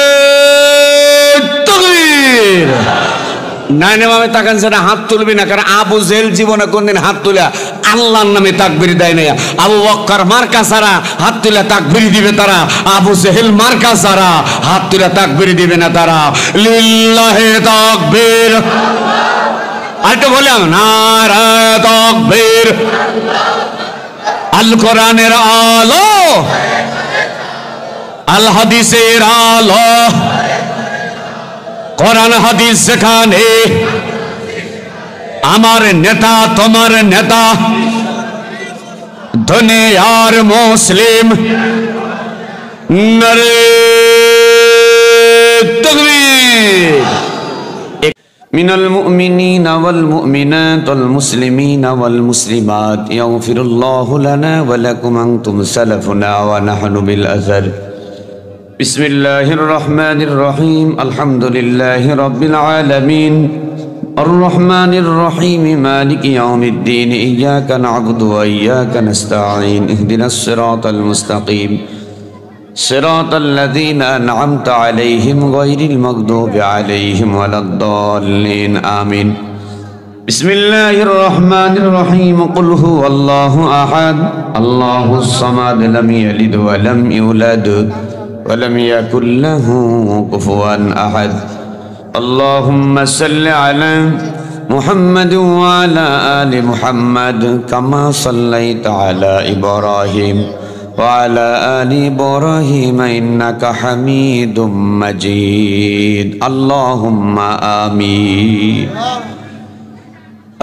তাকবীর। নাইনে মামে তাকান সেটা হাত তুলবি না, কারণ আবু জেল জীবনে কোনদিন হাত তুলে আল্লাহর নামে তাকবীর দেয় না। আবু বকর মার্কা ছাড়া হাত তুলে তাকবীর দিবে তারা, আবু জেহেল মার্কা ছাড়া হাত তুলে তাকবীর দিবে না তারা। লিল্লাহি তাকবীর, আরেকটু বললাম নারায়ে তাকবীর। আল কোরআনের আলো, আল হাদিসের আলো, কোরআন হাদিস যেখানে, আমার নেতা তোমার নেতা, দুনিয়ার মুসলিম, নারে তাকবীর। মিনাল মুমিনিনা ওয়াল মুমিনাত ওয়াল মুসলিমিনা ওয়াল মুসলিমাত ইয়াগফিরুল্লাহু লানা ওয়া লাকুম আনতুম সালাফুনা ওয়া নাহনু বিল আযার। বিসমিল্লাহির রহমানির রহিম। আলহামদুলিল্লাহি রাব্বিল আলামিন আর রহমানির রহিম মালিকি ইয়াউমিদ্দিন ইয়্যাকা না'বুদু ওয়া ইয়্যাকা নাস্তাঈন ইহদিনাস সিরাতাল মুস্তাকিম সিরাতাল লাযীনা আন'আমতা আলাইহিম গায়রিল মাগদুবি আলাইহিম ওয়ালাদ-দাল্লিন আমিন। বিসমিল্লাহির রহমানির রহিম। কুল হুয়াল্লাহু আহাদ আল্লাহুস সামাদ লাম ইয়ালিদ ওয়া লাম ইউলাদ ولم يكن له كفوا أحد اللهم صل على محمد وعلى آل محمد كما صليت على إبراهيم وعلى آل إبراهيم إنك حميد مجيد اللهم آمين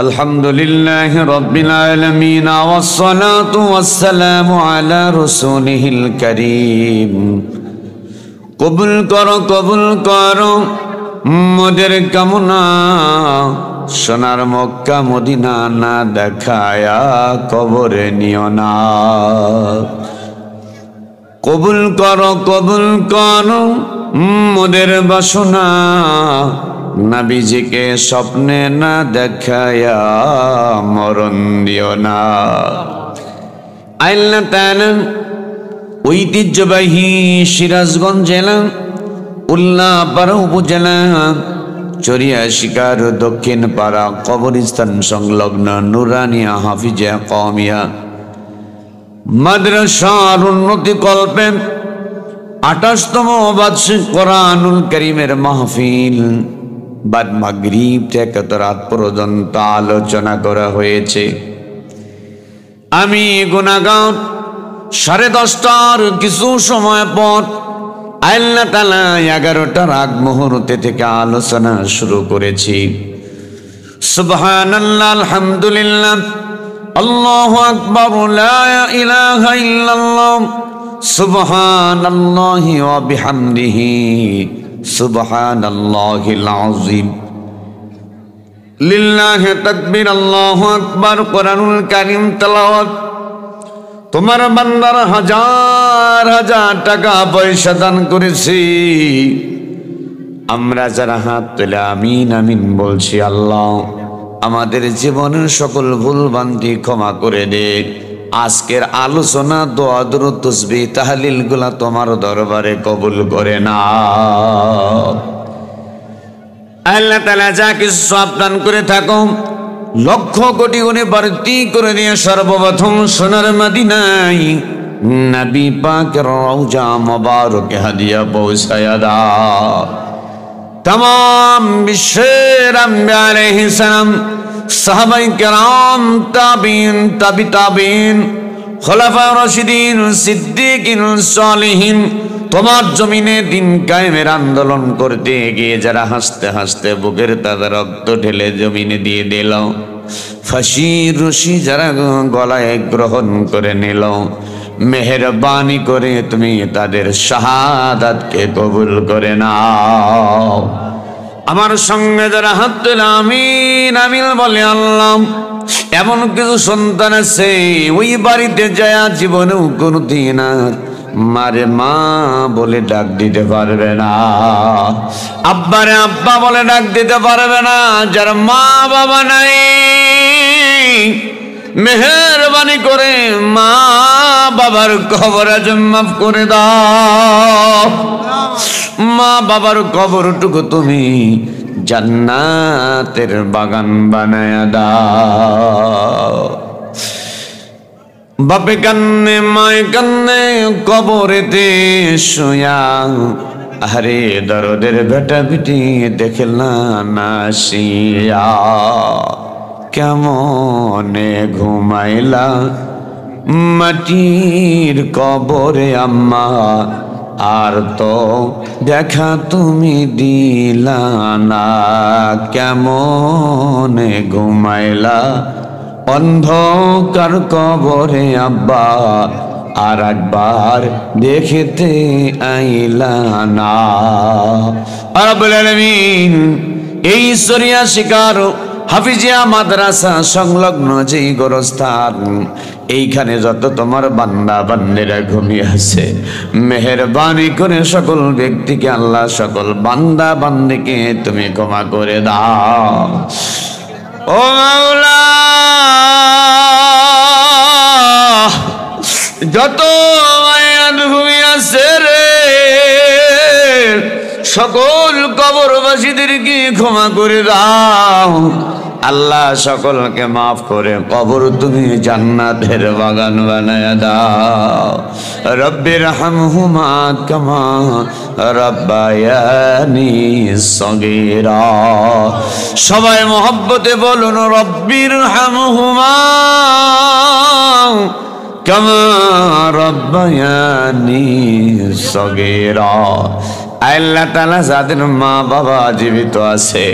الحمد لله رب العالمين والصلاة والسلام على رسوله الكريم কবুল করো মোদের কামনা, সোনার মক্কা মদিনা না দেখায়া কবরে নিও না। কবুল করো মোদের বাসনা, নবীজিকে স্বপ্নে না দেখায়া মরণ দিও না। আল্লাহ তাআলা ঐতিহ্যবাহী সিরাজগঞ্জ জেলা উল্লাপাড়া উপজেলা চরিয়া শিকার দক্ষিণ পাড়া কবরস্থান সংলগ্ন নুরানিয়া হাফিজা কওমিয়া মাদ্রাসার উন্নতি কল্পে 28তম বার্ষিক কোরআনুল কারীমের মাহফিল বাদ মাগরিব থেকে রাত পর্যন্ত আলোচনা করা হয়েছে। আমি গুনাহগার 10:30টার কিছু সময় পর আল্লাহ তাআলা 11টার আগ মুহূর্তে থেকে আলোচনা শুরু করেছি। সুবহানাল্লাহ, আলহামদুলিল্লাহ, আল্লাহু আকবার, লা ইলাহা ইল্লাল্লাহ, সুবহানাল্লাহি ওয়া বিহামদিহি, সুবহানাল্লাহিল আযীম, লিল্লাহি তাকবীর, আল্লাহু আকবার। কোরআনুল কারীম তেলাওয়াত তোমার বান্দার হাজার হাজার টাকা পয়সা দান করেছি। আমরা যারা হাত তুলে আমিন আমিন বলছি, আল্লাহ আমাদের জীবনের সকল ভুল ভ্রান্তি ক্ষমা করে দে। আজকের আলোচনা, দোয়া, দুরূদ, তাসবিহ, তাহলিল গুলা তোমার দরবারে কবুল করে না। আল্লাহ তাআলা যা কিছু সওয়াব দান করে থাকো লক্ষ কোটি গুণে বাড়তি করে দিয়ে সর্বপ্রথম সোনার মদিনায় নবী পাকের রওজা মুবারকে হাদিয়া পৌঁছায়া দাও। तमाम বিশ্বের আম্বিয়া আলাইহিস সালাম, সাহাবায়ে কেরাম, তাবিঈন, তাবিঈন, খোলাফায়ে রাশিদিন, সিদ্দিকিন, সালিহিন, তোমার জমিনে দিন কায়েমের আন্দোলন করতে গিয়ে যারা হাসতে হাসতে বুকের তাজা রক্ত ঢেলে জমিনে দিয়ে দিল, ফাঁসির রশি যারা গলায় গ্রহণ করে নিল, মেহেরবানি করে তুমি তাদের শাহাদাতকে কবুল করে নাও। আমার সঙ্গে যারা হাত তুলে আমিন আমিন বলে, আল্লাহ এমন কিছু সন্তান আছে ওই বাড়িতে যায় জীবনেও কোনোদিন আর মারে মা বলে ডাক দিতে পারবে না, আব্বারে আব্বা বলে ডাক দিতে পারবে না। যার মা বাবা নাই, মেহেরবানি করে মা বাবার কবর আজ মাফ করে দাও। মা বাবার কবরটুকু তুমি জান্নাতের বাগান বানায়া দাও। বাপে কান্নে মায় কান্নে কবরেতে শুয়া, আরে দরদের বেটা বিটি দেখলা না শিয়া, কেমনে ঘুমাইলা মাটির কবরে আম্মা, আর তো দেখা তুমি দিলা না, কেমনে ঘুমাইলা অন্ধকার কবরে আব্বা, আর একবার দেখতে আইলা না। রব্বুল আলামিন এই সরিয়া শিকার হাফিজিয়া মাদ্রাসা সংলগ্ন যেই গোরস্থান, এইখানে যত তোমার বান্দা বান্দিরা ঘুমিয়ে আছে, মেহেরবানি করে সকল ব্যক্তিকে আল্লাহ সকল বান্দা বান্দিকে তুমি ক্ষমা করে দাও। ও মাওলা, যত আয়াত ঘুমিয়ে আছে রে, সকল কবরবাসীদেরকে ক্ষমা করে দাও আল্লাহ, সকলকে মাফ করে কবর তুমি জান্নাতের বাগান বানায়া দাও। রব্বির হামহুমা কামা রব্বায়ানি সগীরা। সবাই মহব্বতে বলুন রব্বির হামহুমা কামা রব্বায়ানি সগীরা। আল্লাহ তাআলা যাদের মা বাবা জীবিত আছে,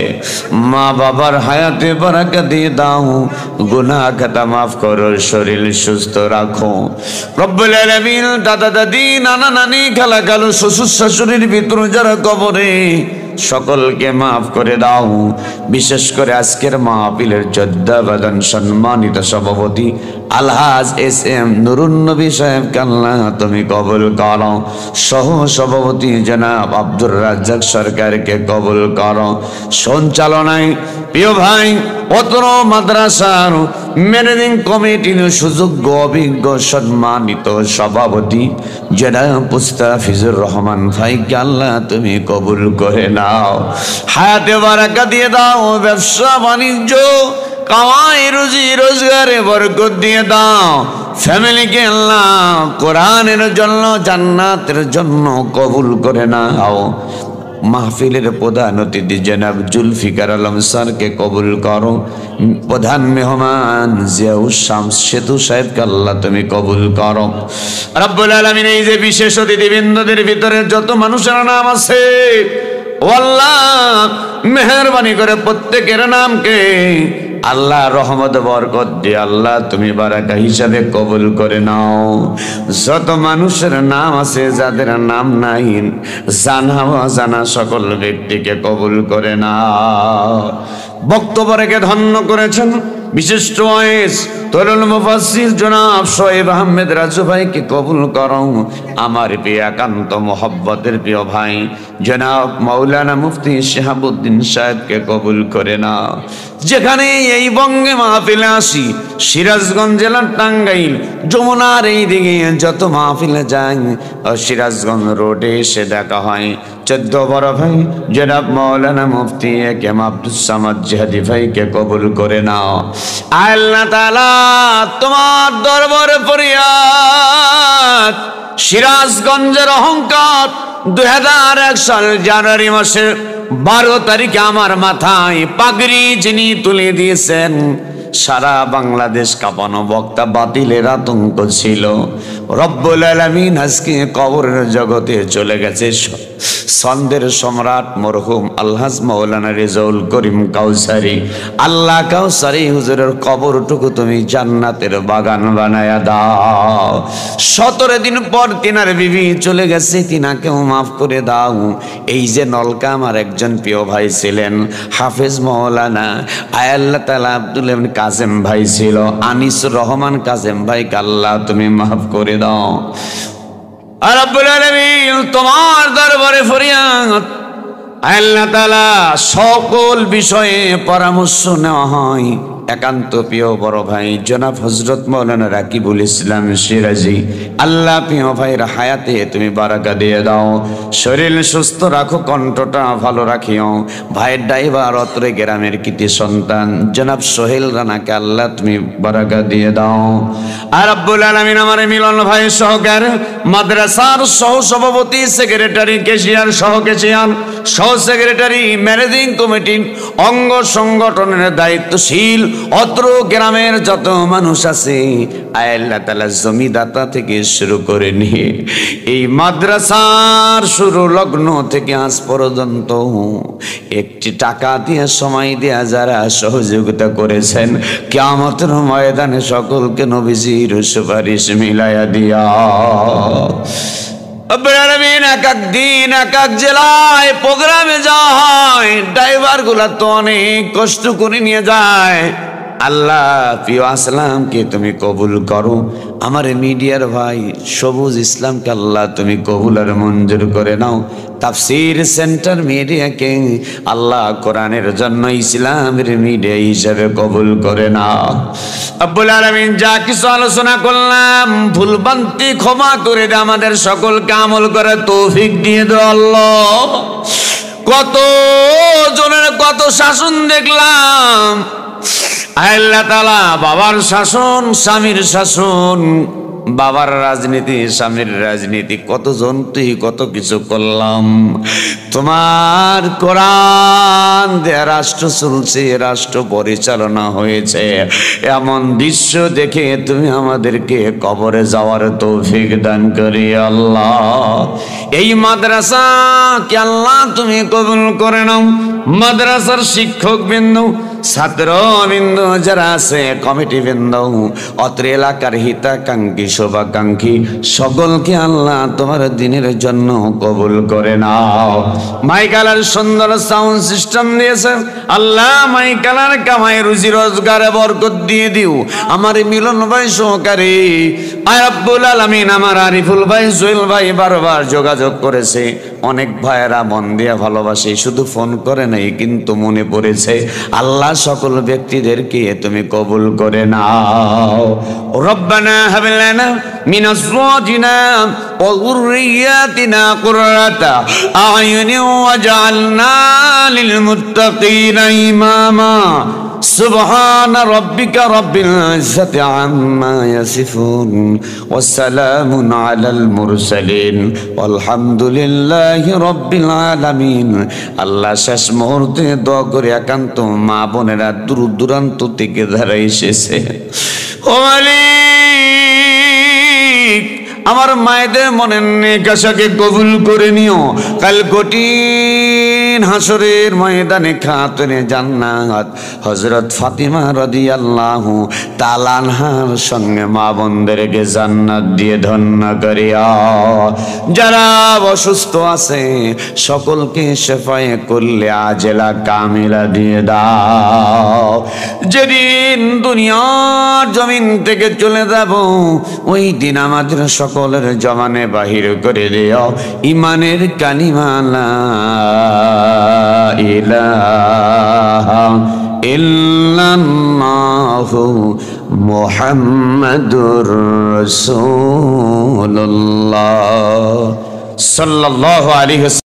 মা বাবার হায়াতে বরকত দিয়ে দাও, গুনাহ খাতা মাফ করো, শরীর সুস্থ রাখো। রব্বুল আলামিন দাদা দাদি নানা নানি খালা খালু শ্বশুর শাশুড়ির ভিতর যারা কবরে, সকলকে মাফ করে দাও। বিশেষ করে আজকের মাহফিলের যোদ্ধাবাদন সম্মানিত সভাপতি আলহাজ এস এম নুরুন নবী সাহেবকে আল্লাহ তুমি কবুল করো। সহ সভাপতি জনাব আব্দুর রাজ্জাক সরকারকে কবুল করো। সঞ্চালনায় প্রিয় ভাই অত্র মাদ্রাসার ম্যানেজিং কমিটির সুযোগ্য অভিজ্ঞ সম্মানিত সভাপতি জনাব মুস্তাফিজুর রহমান ভাইকে আল্লাহ তুমি কবুল করে নাও। হায়াতে বারাকা দিয়ে দাও, ব্যবসা বাণিজ্য কামাই রুজি রোজগারে বরকত দিয়ে দাও। ফ্যামিলিকে আল্লাহ কোরআনের জন্য জান্নাতের জন্য কবুল করে নাও। মাহফিলের প্রধান অতিথি জনাব জুলফিকার আলম স্যারকে কবুল করো। প্রধান মেহমান জিয়াউল শামস সেতু সাহেবকে আল্লাহ তুমি কবুল করো। রব্বুল আলামিন এই যে বিশেষ অতিথিবৃন্দদের ভিতরে যত মানুষের নাম আছে, ও আল্লাহ মেহেরবানি করে প্রত্যেকের নামকে আল্লাহ রহমত বরকত দিয়ে আল্লাহ তুমি বারাকা হিসাবে কবুল করে নাও। যত মানুষের নাম আছে, যাদের নাম নাই, জানা অজানা সকল ব্যক্তিকে কবুল করে নাও। বক্তব্য রেখে ধন্য করেছেন বিশিষ্ট ওয়াইজ তরুল মুফাসসির জনাব শোয়েব আহমেদ রাজু ভাইকে কবুল করো। আমার প্রিয় একান্ত মোহব্বতের প্রিয় ভাই জনাব মাওলানা মুফতি শিহাবুদ্দিন সাহেবকে কবুল করে নাও। যেখানে এই বঙ্গে মাহফিলে আসি, সিরাজগঞ্জ জেলার টাঙ্গাইল যমুনার এই দিকে যত মাহফিলে যাই, সিরাজগঞ্জ রোডে এসে দেখা হয় 14 বড় ভাই জনাব মাওলানা মুফতি একেম আব্দুস সামাদ জিহাদি ভাইকে কবুল করে নাও। আল্লাহ তাআলা তোমার দরবারে ফরিয়াদ, সিরাজগঞ্জের অহংকার 2001 সাল জানুয়ারি মাসের 12 তারিখে আমার মাথায় পাগড়ি যিনি তুলে দিয়েছেন, সারা বাংলাদেশ কাঁপানো বক্তা বাতিলের আতঙ্ক ছিল। রব্বুল আলামিন আজকে কবরের জগতে চলে গেছে সন্দের সম্রাট মরহুম আলহাজ মাওলানা রেজাউল করিম কাউসারি। আল্লাহ কাউসারি হুজুরের কবরটুকু তুমি জান্নাতের বাগান বানায়া দাও। 17 দিন পর তিনার বিবি চলে গেছে, তিনাকেও মাফ করে দাও। এই যে নলকা আমার একজন প্রিয় ভাই ছিলেন হাফেজ মাওলানা আল্লাহ তাআলা আব্দুল কাজেম ভাই ছিল, আনিসুর রহমান কাজেম ভাইকে আল্লাহ তুমি মাফ করে দাও। আর রব্বুল আলামিন তোমার দরবারে ফরিয়াদ, আল্লাহ তাআলা সকল বিষয়ে পরামর্শ নেওয়া হয়, একান্ত প্রিয় বড় ভাই জনাব হযরত মাওলানা রাকিবুল ইসলাম সিরাজি, আল্লাহ প্রিয় ভাইয়ের হায়াতে তুমি বারাকা দিয়ে দাও, শরীর সুস্থ রাখো, কণ্ঠটা ভালো রাখিও। ভাইয়ের ড্রাইভার অত্র গ্রামের কৃতি সন্তান জনাব সোহেল রানাকে আল্লাহ তুমি বারাকা দিয়ে দাও। আর রব্বুল আলামিন আমার মিলন ভাই সহকার মাদ্রাসার সহ সভাপতি, সেক্রেটারি, ক্যাশিয়ার, সহ ক্যাশিয়ার, সহ সেক্রেটারি, ম্যানেজিং কমিটি, অঙ্গ সংগঠনের দায়িত্বশীল অত্র গ্রামের যত মানুষ আছে, আল্লাহ তাআলা জমিদাতা থেকে শুরু করে নিয়ে এই মাদ্রাসার শুরু লগ্ন থেকে আজ পর্যন্ত একটি টাকা দিয়ে সময় দিয়ে যারা সহযোগিতা করেছেন, কিয়ামতের ময়দানে সকলকে নবীজির সুপারিশ মিলাইয়া দিয়া। এক এক দিন এক এক জেলায় প্রোগ্রামে যাওয়া হয়, ড্রাইভার গুলা তো অনেক কষ্ট করে নিয়ে যায়। আল্লাহ প্রিয় আসলামকে তুমি কবুল করো, আমার মিডিয়ার ভাই সবুজ ইসলামকে আল্লাহ তুমি কবুল আর মঞ্জুর করে নাও। তাফসীর সেন্টার মিডিয়াকে আল্লাহ কোরআনের জন্য ইসলামের মিডিয়া হিসেবে কবুল করে নাও। রব্বুল আলামিন যা কিছু আলোচনা করলাম ভুলভ্রান্তি ক্ষমা করে দে, আমাদের সকলকে আমল করে তৌফিক দিয়ে দাও আল্লাহ। কত জনের কত শাসন দেখলাম, আল্লাহ তাআলা বাবার শাসন, স্বামীর শাসন, বাবার রাজনীতি, স্বামীর রাজনীতি, কতজন তুই কত কিছু করলাম। তোমার কোরআন দেয়া রাষ্ট্র চলছে, রাষ্ট্র পরিচালনা হয়েছে, এমন দৃশ্য দেখে তুমি আমাদেরকে কবরে যাওয়ার তৌফিক দান করি আল্লাহ। এই মাদ্রাসা কে আল্লাহ তুমি কবুল করে নাও। মাদ্রাসার শিক্ষক বিন্দু, ছাত্র বিন্দু যারা আছে, কমিটি বিন্দু, অত্র এলাকার হিতাকাঙ্ক্ষী শুভাকাঙ্ক্ষী সকলকে আল্লাহ তোমার দিনের জন্য কবুল করে নাও। মাইকালার সুন্দর সাউন্ড সিস্টেম দিয়েছে আল্লাহ, মাইকালার কামাই রুজি রোজগারে বরকত দিয়ে দিও। আমার মিলন ভাই সহকারী রব্বুল আলামিন, আমার আরিফুল ভাই, সোহেল ভাই বারবার যোগাযোগ করেছে, অনেক ভাইয়েরা মন দিয়ে ভালোবাসে, শুধু ফোন করে নাই কিন্তু মনে পড়েছে। আল্লাহ সকল ব্যক্তিদেরকে তুমি কবুল করে নাও। রব্বানা হাব লানা মিন আজওয়াজিনা ওয়া যুররিয়াতিনা কুররাতা আ'য়ুনি ওয়াজআলনা লিল মুত্তাকিনা ইমামা। সুবহান রাব্বিকা রাব্বিল ইজ্জাতি আম্মা ইয়াসিফুন ওয়া সালামুন আলাল মুরসালিন আলহামদুলিল্লাহি রাব্বিল আলামিন। আল্লাহ শেষ মুহূর্তে দোয়া করে একান্ত মা বোনেরা দূর দূরান্ত থেকে যারা এসেছে, ও মালিক আমার মায়েদের মনের নেক আশাকে কবুল করে নিও। কাল কঠিন হাসরের ময়দানে খাতুনে জান্নাত হযরত ফাতিমা রাদিয়াল্লাহু তাআলা আনহার সঙ্গে মা বোনদেরকে জান্নাত দিয়ে ধন্য করিয়া। যারা অসুস্থ আছে সকলকে শেফায়ে করলে আজেলা কামিলা দিয়ে দাও। যেদিন দুনিয়ার জমিন থেকে চলে যাব ওই দিন আমাদের সকলের জমানে বাহির করে দিও ইমানের কালিমা লা ইলাহা ইল্লাল্লাহু মুহাম্মাদুর রাসূলুল্লাহ সাল্লাল্লাহু আলাইহি